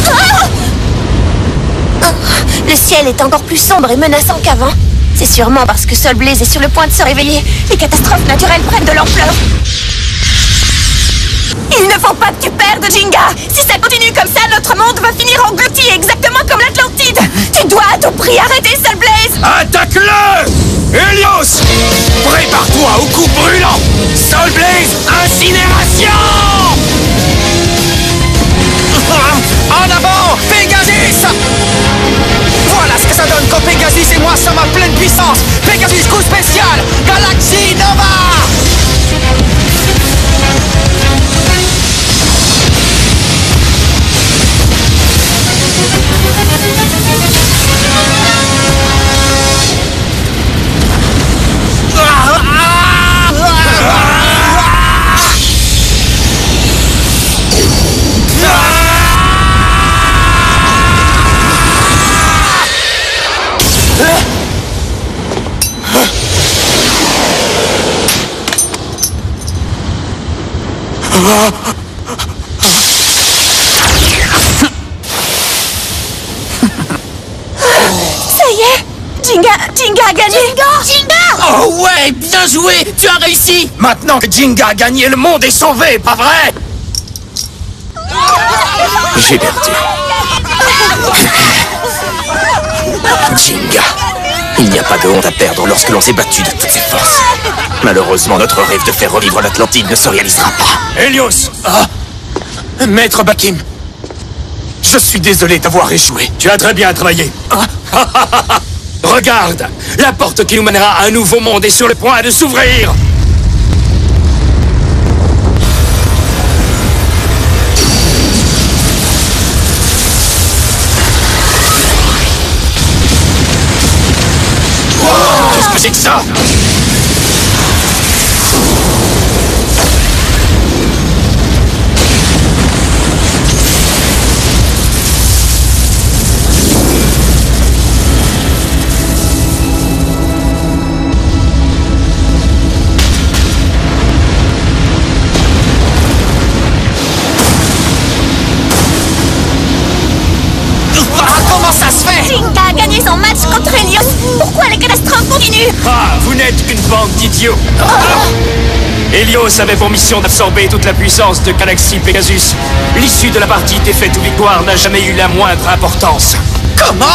Ah! Le ciel est encore plus sombre et menaçant qu'avant. C'est sûrement parce que Soul Blaze est sur le point de se réveiller. Les catastrophes naturelles prennent de l'ampleur. Il ne faut pas que tu perdes, Jinga. Si ça continue comme ça, notre monde va finir englouti exactement comme l'Atlantide. Tu dois à tout prix arrêter Soul Blaze. Attaque-le! Helios! Prépare-toi au coup brûlant! Soul Blaze, incinération! En avant, Pegasus! Voilà ce que ça donne quand Pegasus et moi sommes à pleine puissance. Pegasus coup spécial, Galaxy Nova! Ça y est, Jinga a gagné. Jinga! Oh ouais, bien joué, tu as réussi. Maintenant que Jinga a gagné, le monde est sauvé, pas vrai? J'ai perdu. Jinga, il n'y a pas de honte à perdre lorsque l'on s'est battu de toutes ses forces. Malheureusement, notre rêve de faire revivre l'Atlantide ne se réalisera pas. Helios! Maître Bakim, je suis désolé d'avoir échoué. Tu as très bien travaillé. Regarde, la porte qui nous mènera à un nouveau monde est sur le point de s'ouvrir. Qu'est-ce que c'est que ça? Jinga a gagné son match contre Helios. Pourquoi les catastrophes continuent? Ah, vous n'êtes qu'une bande d'idiots. Helios avait pour mission d'absorber toute la puissance de Galaxy Pegasus. L'issue de la partie défaite ou victoire n'a jamais eu la moindre importance. Comment?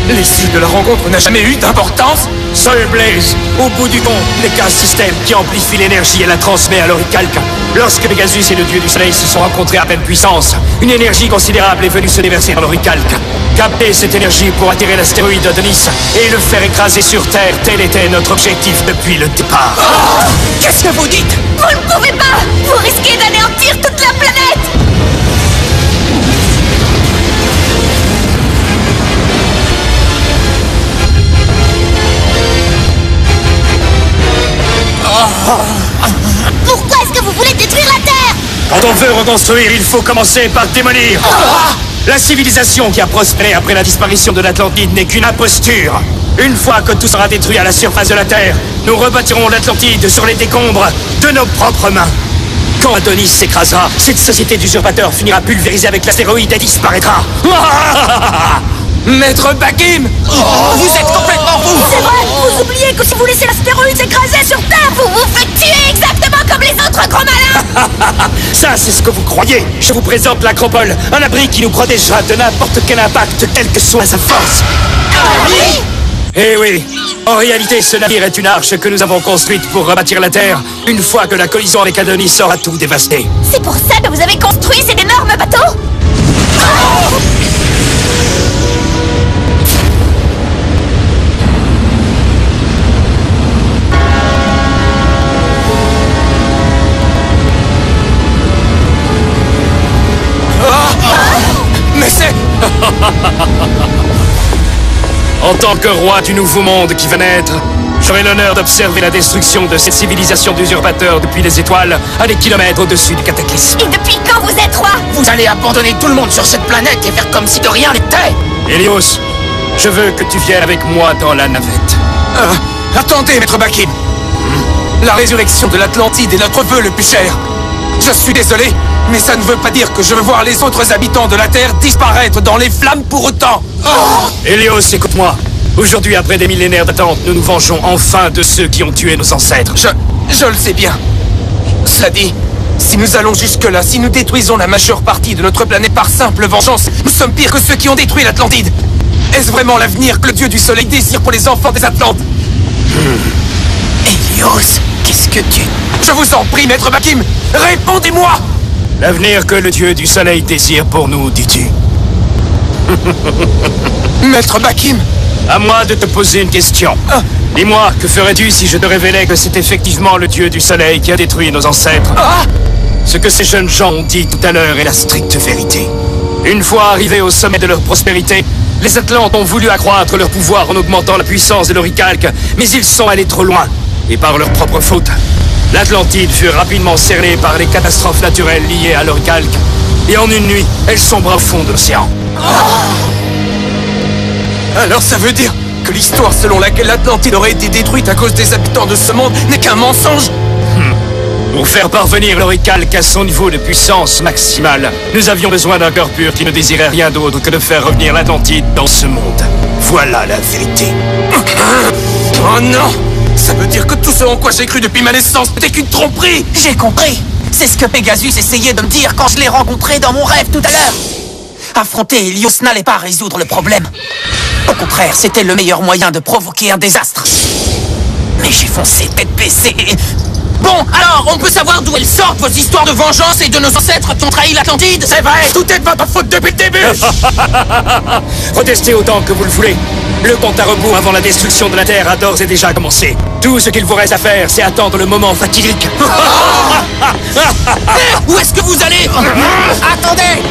L'issue de la rencontre n'a jamais eu d'importance? Soul Blaze, au bout du compte, n'est qu'un système qui amplifie l'énergie et la transmet à l'oricalque. Lorsque Pegasus et le dieu du soleil se sont rencontrés à pleine puissance, une énergie considérable est venue se déverser dans l'oricalque. Capter cette énergie pour attirer l'astéroïde Adonis et le faire écraser sur Terre, tel était notre objectif depuis le départ. Qu'est-ce que vous dites? Vous ne pouvez pas! Vous risquez d'anéantir toute la planète! Pourquoi est-ce que vous voulez détruire la Terre? Quand on veut reconstruire, il faut commencer par démolir. La civilisation qui a prospéré après la disparition de l'Atlantide n'est qu'une imposture. Une fois que tout sera détruit à la surface de la Terre, nous rebâtirons l'Atlantide sur les décombres de nos propres mains. Quand Adonis s'écrasera, cette société d'usurpateurs finira pulvérisée avec l'astéroïde et disparaîtra. Maître Bakim! Vous êtes complètement fou! C'est vrai! Vous oubliez que si vous laissez l'astéroïde s'écraser sur Terre, vous vous faites tuer exactement comme les autres autre gros malin! Ça, c'est ce que vous croyez. Je vous présente l'Acropole, un abri qui nous protégera de n'importe quel impact, quelle que soit sa force. Oui. Eh oui, en réalité, ce navire est une arche que nous avons construite pour rebâtir la Terre, une fois que la collision avec Adonis aura tout dévasté. C'est pour ça que vous avez construit cet énorme bateau? Mais c'est... En tant que roi du nouveau monde qui va naître, j'aurai l'honneur d'observer la destruction de cette civilisation d'usurpateurs depuis les étoiles, à des kilomètres au-dessus du cataclysme. Et depuis quand vous êtes roi? Vous allez abandonner tout le monde sur cette planète et faire comme si de rien n'était. Helios, je veux que tu viennes avec moi dans la navette. Attendez, maître Bakim. La résurrection de l'Atlantide est notre vœu le plus cher. Je suis désolé, mais ça ne veut pas dire que je veux voir les autres habitants de la Terre disparaître dans les flammes pour autant. Helios, écoute-moi. Aujourd'hui, après des millénaires d'attente, nous nous vengeons enfin de ceux qui ont tué nos ancêtres. Je le sais bien. Cela dit, si nous allons jusque-là, si nous détruisons la majeure partie de notre planète par simple vengeance, nous sommes pires que ceux qui ont détruit l'Atlantide. Est-ce vraiment l'avenir que le dieu du soleil désire pour les enfants des Atlantes? Helios, qu'est-ce que tu... Je vous en prie, maître Bakim, répondez-moi! L'avenir que le dieu du soleil désire pour nous, dis-tu? Maître Bakim! À moi de te poser une question. Dis-moi, que ferais-tu si je te révélais que c'est effectivement le dieu du soleil qui a détruit nos ancêtres? Ce que ces jeunes gens ont dit tout à l'heure est la stricte vérité. Une fois arrivés au sommet de leur prospérité, les Atlantes ont voulu accroître leur pouvoir en augmentant la puissance de l'oricalque, mais ils sont allés trop loin, et par leur propre faute. L'Atlantide fut rapidement cernée par les catastrophes naturelles liées à l'oricalque, et en une nuit, elle sombra au fond de l'océan. Alors ça veut dire que l'histoire selon laquelle l'Atlantide aurait été détruite à cause des habitants de ce monde n'est qu'un mensonge? Pour faire parvenir l'oricalque à son niveau de puissance maximale, nous avions besoin d'un corps pur qui ne désirait rien d'autre que de faire revenir l'Atlantide dans ce monde. Voilà la vérité. Oh non! Ça veut dire que tout ce en quoi j'ai cru depuis ma naissance n'était qu'une tromperie! J'ai compris! C'est ce que Pegasus essayait de me dire quand je l'ai rencontré dans mon rêve tout à l'heure! Affronter Helios n'allait pas résoudre le problème. Au contraire, c'était le meilleur moyen de provoquer un désastre. Mais j'ai foncé tête baissée. Bon, alors, on peut savoir d'où elles sortent, vos histoires de vengeance et de nos ancêtres qui ont trahi l'Atlantide? C'est vrai, tout est de votre faute depuis le début! Protestez autant que vous le voulez. Le compte à rebours avant la destruction de la Terre a d'ores et déjà commencé. Tout ce qu'il vous reste à faire, c'est attendre le moment fatidique. Où est-ce que vous allez? Attendez!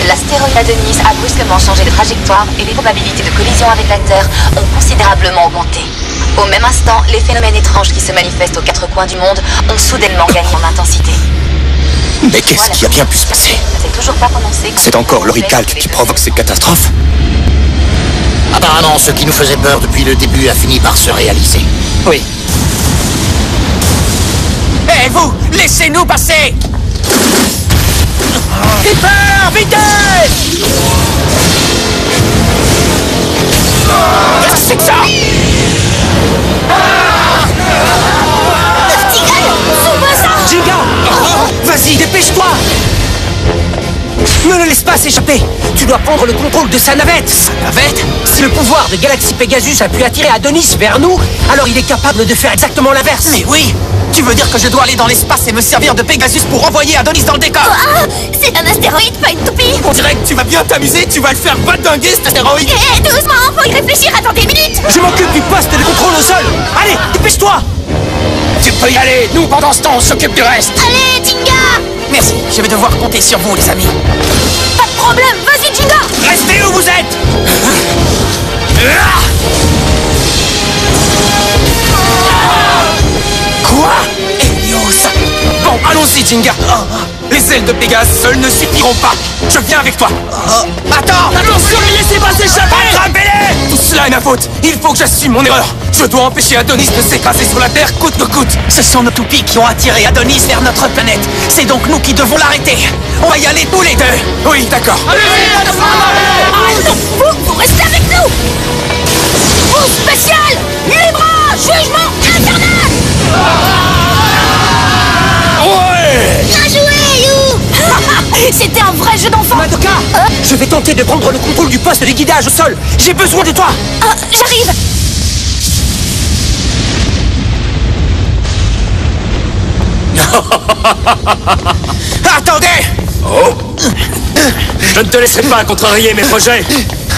L'astéroïde Adonis a brusquement changé de trajectoire et les probabilités de collision avec la Terre ont considérablement augmenté. Au même instant, les phénomènes étranges qui se manifestent aux quatre coins du monde ont soudainement gagné en intensité. Mais qu'est-ce qui a bien pu se passer? C'est toujours pas prononcé. C'est encore l'oricalque qui provoque ces catastrophes? Apparemment, ce qui nous faisait peur depuis le début a fini par se réaliser. Oui. Hé, vous! Laissez-nous passer! Hyper vitesse! Qu'est-ce que c'est que ça? Vertical! Sauve-moi ça! Jinga! Vas-y, dépêche-toi! Ne le laisse pas s'échapper! Tu dois prendre le contrôle de sa navette! Sa navette? Si le pouvoir de Galaxy Pegasus a pu attirer Adonis vers nous, alors il est capable de faire exactement l'inverse! Mais oui! Tu veux dire que je dois aller dans l'espace et me servir de Pegasus pour envoyer Adonis dans le décor? C'est un astéroïde, pas une toupie! On dirait que tu vas bien t'amuser, tu vas le faire badinguer cet astéroïde! Hé, doucement, faut y réfléchir, attendez une minute! Je m'occupe du poste de contrôle au sol! Allez, dépêche-toi! Tu peux y aller, nous pendant ce temps on s'occupe du reste! Allez, Jinga! Merci, je vais devoir compter sur vous les amis. Pas de problème, vas-y, Jinga! Restez où vous êtes! Quoi? Helios! Bon, allons-y, Jinga! Les ailes de Pégase seules ne suffiront pas. Je viens avec toi. Attends! Attention, laissez pas s'échapper! Attrapez-les! Tout cela est ma faute. Il faut que j'assume mon erreur. Je dois empêcher Adonis de s'écraser sur la Terre coûte que coûte. Ce sont nos toupies qui ont attiré Adonis vers notre planète. C'est donc nous qui devons l'arrêter. On va y aller tous les deux. Oui, d'accord. Vous restez avec nous! Move spécial! Libre! Jugement infernal! Ouais! Bien joué, You! C'était un vrai jeu d'enfant! Madoka, je vais tenter de prendre le contrôle du poste de guidage au sol. J'ai besoin de toi. J'arrive! Attendez! Oh! Je ne te laisserai pas contrarier mes projets.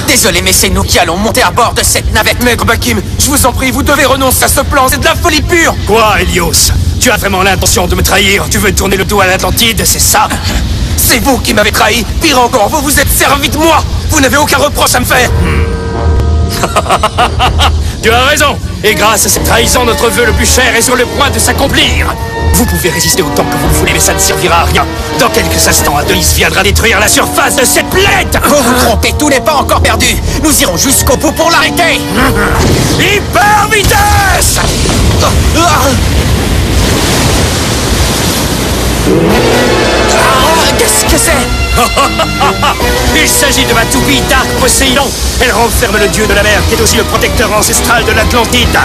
Désolé, mais c'est nous qui allons monter à bord de cette navette. Maître Bakim, je vous en prie, vous devez renoncer à ce plan, c'est de la folie pure! Quoi, Helios? Tu as vraiment l'intention de me trahir? Tu veux tourner le dos à l'Atlantide, c'est ça? C'est vous qui m'avez trahi! Pire encore, vous vous êtes servi de moi! Vous n'avez aucun reproche à me faire! Tu as raison! Et grâce à cette trahison, notre vœu le plus cher est sur le point de s'accomplir! Vous pouvez résister autant que vous le voulez, mais ça ne servira à rien! Dans quelques instants, Adonis viendra détruire la surface de cette planète! Vous vous trompez, tout n'est pas encore perdu! Nous irons jusqu'au bout pour l'arrêter! Hyper vitesse! Qu'est-ce que c'est? Il s'agit de ma toupie Dark Poséidon. Elle renferme le dieu de la mer qui est aussi le protecteur ancestral de l'Atlantide.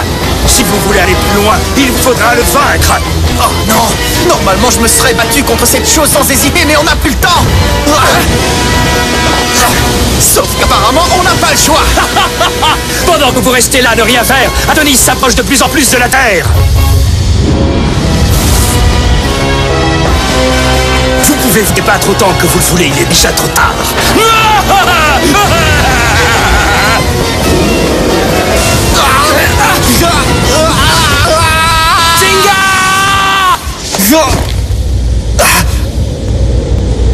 Si vous voulez aller plus loin, il faudra le vaincre. Oh non! Normalement, je me serais battu contre cette chose sans hésiter, mais on n'a plus le temps! Sauf qu'apparemment, on n'a pas le choix! Pendant que vous restez là, ne rien faire, Adonis s'approche de plus en plus de la Terre. Vous pouvez vous débattre autant que vous le voulez, il est déjà trop tard.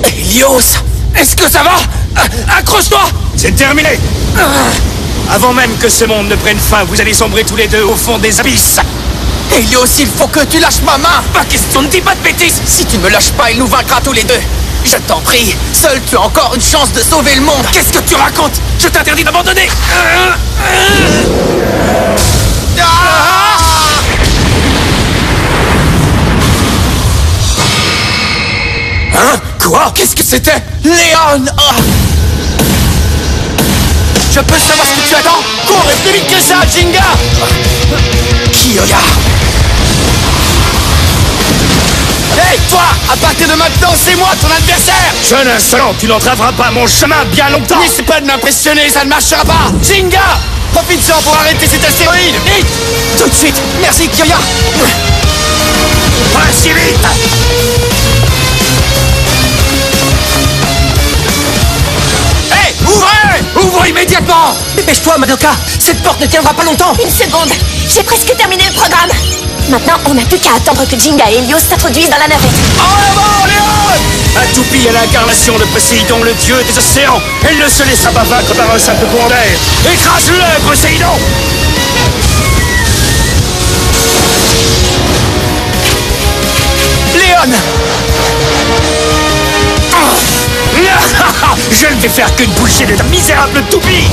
Helios! Est-ce que ça va? Accroche-toi! C'est terminé. Avant même que ce monde ne prenne fin, vous allez sombrer tous les deux au fond des abysses. Helios, il faut que tu lâches ma main! Pas question, ne dis pas de bêtises! Si tu ne me lâches pas, il nous vaincra tous les deux! Je t'en prie, seul tu as encore une chance de sauver le monde! Qu'est-ce que tu racontes? Je t'interdis d'abandonner! Hein? Quoi? Qu'est-ce que c'était? Léon! Je peux savoir ce que tu attends? Cours et plus vite que ça, Jinga! Kyoya! Hey, toi! À partir de maintenant, c'est moi ton adversaire! Jeune insolent, tu n'entraveras pas mon chemin bien longtemps! N'essaie pas de m'impressionner, ça ne marchera pas! Jinga! Profite-en pour arrêter cet astéroïde! Vite! Tout de suite! Merci, Kyoya! Pas si vite! Hey! Ouvrez! Ouvre immédiatement! Dépêche-toi, Madoka. Cette porte ne tiendra pas longtemps. Une seconde! J'ai presque terminé le programme! Maintenant, on n'a plus qu'à attendre que Jinga et Helios s'introduisent dans la navette. En avant, Léon! La toupie est l'incarnation de Poséidon, le dieu des océans. Elle ne se laissera pas vaincre par un simple courant d'air. Écrase-le, Poséidon! Léon! Je ne vais faire qu'une bouchée de ta misérable toupie!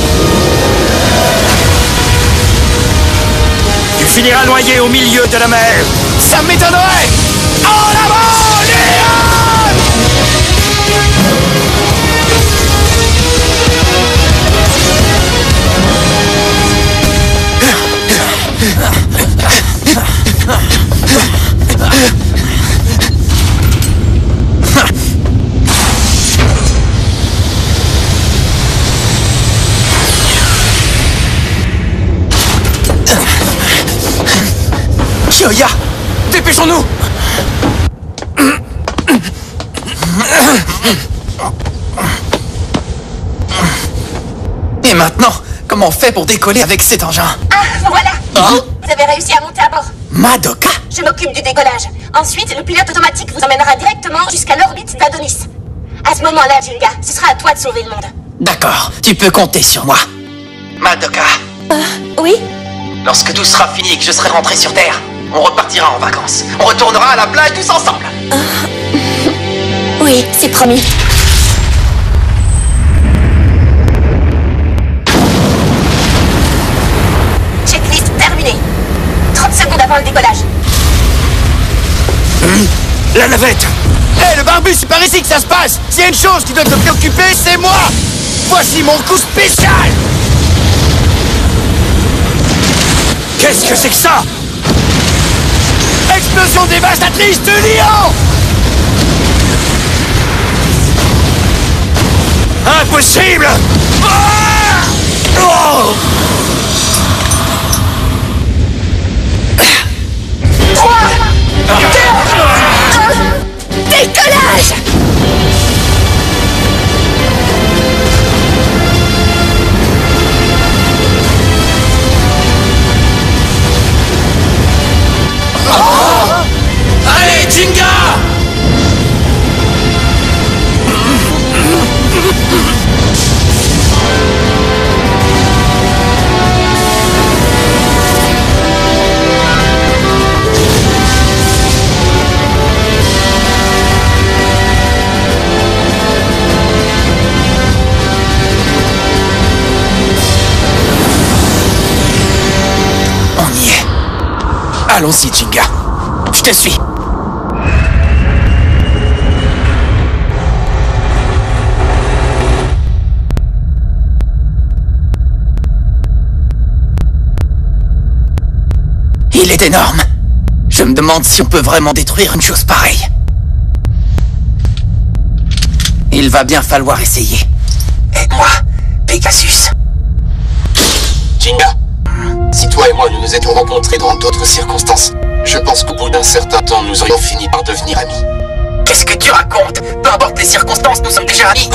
Tu finiras noyé au milieu de la mer. Ça m'étonnerait! En avant, Léon! Kyoya! Dépêchons-nous! Et maintenant, comment on fait pour décoller avec cet engin? Ah, voilà! Vous avez réussi à monter à bord. Madoka? Je m'occupe du décollage. Ensuite, le pilote automatique vous emmènera directement jusqu'à l'orbite d'Adonis. À ce moment-là, Jinga, ce sera à toi de sauver le monde. D'accord, tu peux compter sur moi. Madoka, Oui? lorsque tout sera fini et que je serai rentré sur Terre, on repartira en vacances. On retournera à la plage tous ensemble. Oui, c'est promis. Checklist terminée. 30 secondes avant le décollage. La navette! Hé, le barbu, c'est par ici que ça se passe! S'il y a une chose qui doit te préoccuper, c'est moi! Voici mon coup spécial! Qu'est-ce que c'est que ça? Explosion dévastatrice de Lyon! Impossible! Ah! Oh! 3, 2, 1, décollage! Allez, Jinga! On y est. Allons-y, Jinga. Je te suis. Il est énorme. Je me demande si on peut vraiment détruire une chose pareille. Il va bien falloir essayer. Aide-moi, Pegasus. Jinga, si toi et moi nous nous étions rencontrés dans d'autres circonstances, je pense qu'au bout d'un certain temps, nous aurions fini par devenir amis. Qu'est-ce que tu racontes? Peu importe les circonstances, nous sommes déjà amis.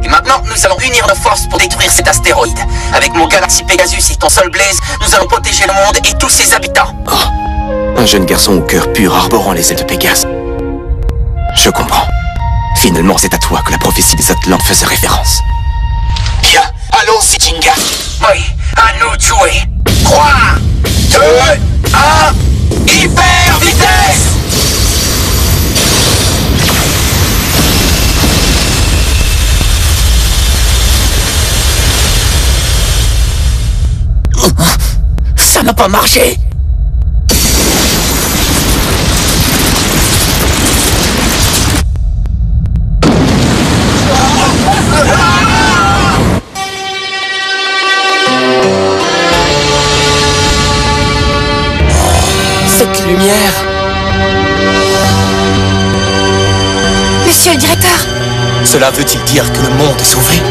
Et maintenant, nous allons unir nos forces pour détruire cet astéroïde. Avec mon Galaxy Pegasus et ton Sol Blaze, nous allons protéger le monde et tous ses habitants. Un jeune garçon au cœur pur arborant les ailes de Pégase. Je comprends. Finalement, c'est à toi que la prophétie des Atlantes faisait référence. Bien, allons-y, Jinga. Oui, à nous de jouer. 3, 2, 1, hyper vitesse! Ça n'a pas marché. Cette lumière. Monsieur le directeur. Cela veut-il dire que le monde est sauvé?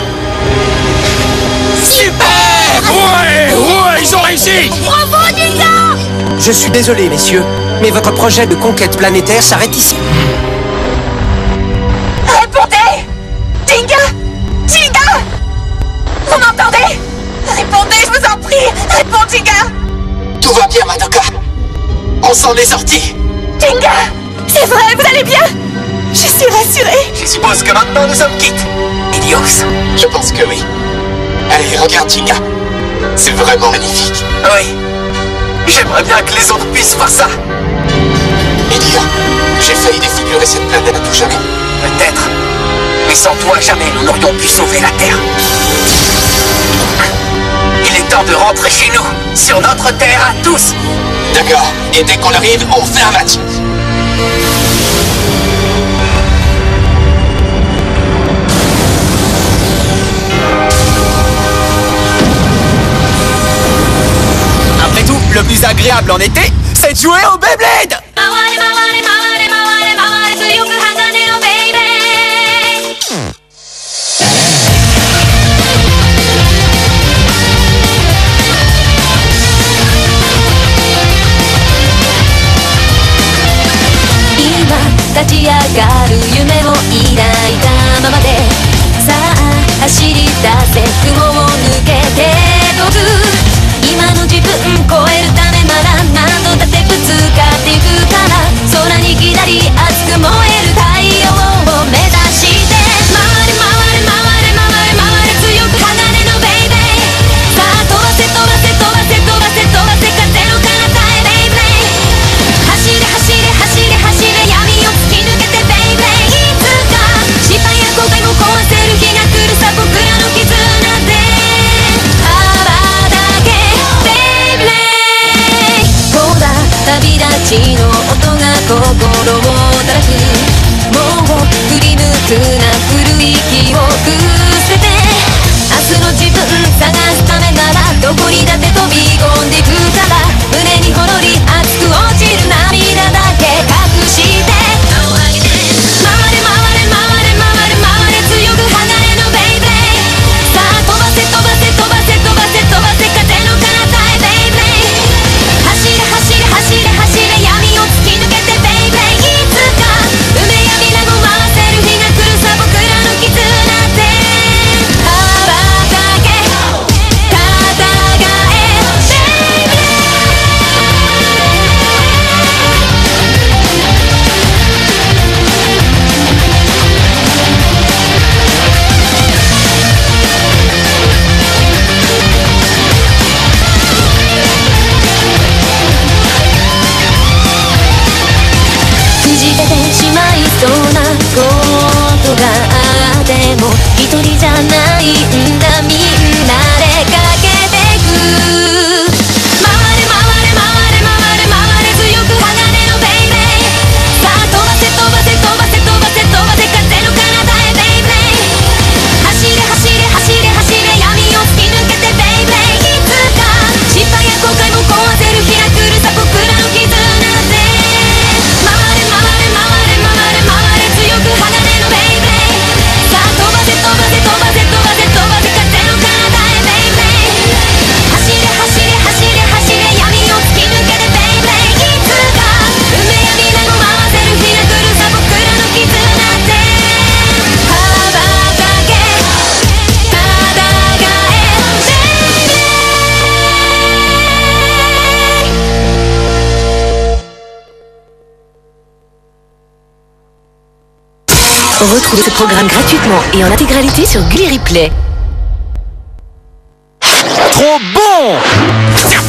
Super! Ouais, ils ont réussi! Bravo, Jinga! Je suis désolé, messieurs, mais votre projet de conquête planétaire s'arrête ici. Répondez! Jinga! Jinga! Vous m'entendez? Répondez, je vous en prie! Réponds, Jinga! Tout va bien, Madoka. On s'en est sorti. Jinga! C'est vrai, vous allez bien? Je suis rassurée. Je suppose que maintenant nous sommes quittes. Ilios? Je pense que oui. Allez, regarde, Jinga. C'est vraiment magnifique. Oui. J'aimerais bien que les autres puissent voir ça. Elia, j'ai failli défigurer cette planète à tout jamais. Peut-être. Mais sans toi, jamais nous n'aurions pu sauver la Terre. Il est temps de rentrer chez nous, sur notre Terre à tous. D'accord. Et dès qu'on arrive, on fait un match. Après tout, le plus agréable en été, c'est de jouer au Beyblade!今立ち上がる夢を抱いたままでさあ走り出せ雲を抜けて飛ぶ今の自分超えるためなら何度だってぶつかっていく一人じゃないんだみんなでかけてく回れ回れ回れ回れ回れ強く鋼のベイベーさあ飛ばせ飛ばせ飛ばせ飛ばせ飛ばせ風の彼方へベイベー走れ走れ走れ走れ闇を突き抜けてベイベーいつか失敗や後悔も壊せる開くるさ僕らの絆で回れ回れ回れ回れ回れ強く鋼のベイベーさあ飛ばせ飛ばせ飛ばせ飛ばせ飛ばせ風の彼方へベイベー走れ走れ走れ走れ闇を突き抜けてベイベーいつか運命や未来も回せる開くるさ僕らの絆で羽ばたけ戦えRetrouvez ce programme gratuitement et en intégralité sur Gulli Replay. Trop bon!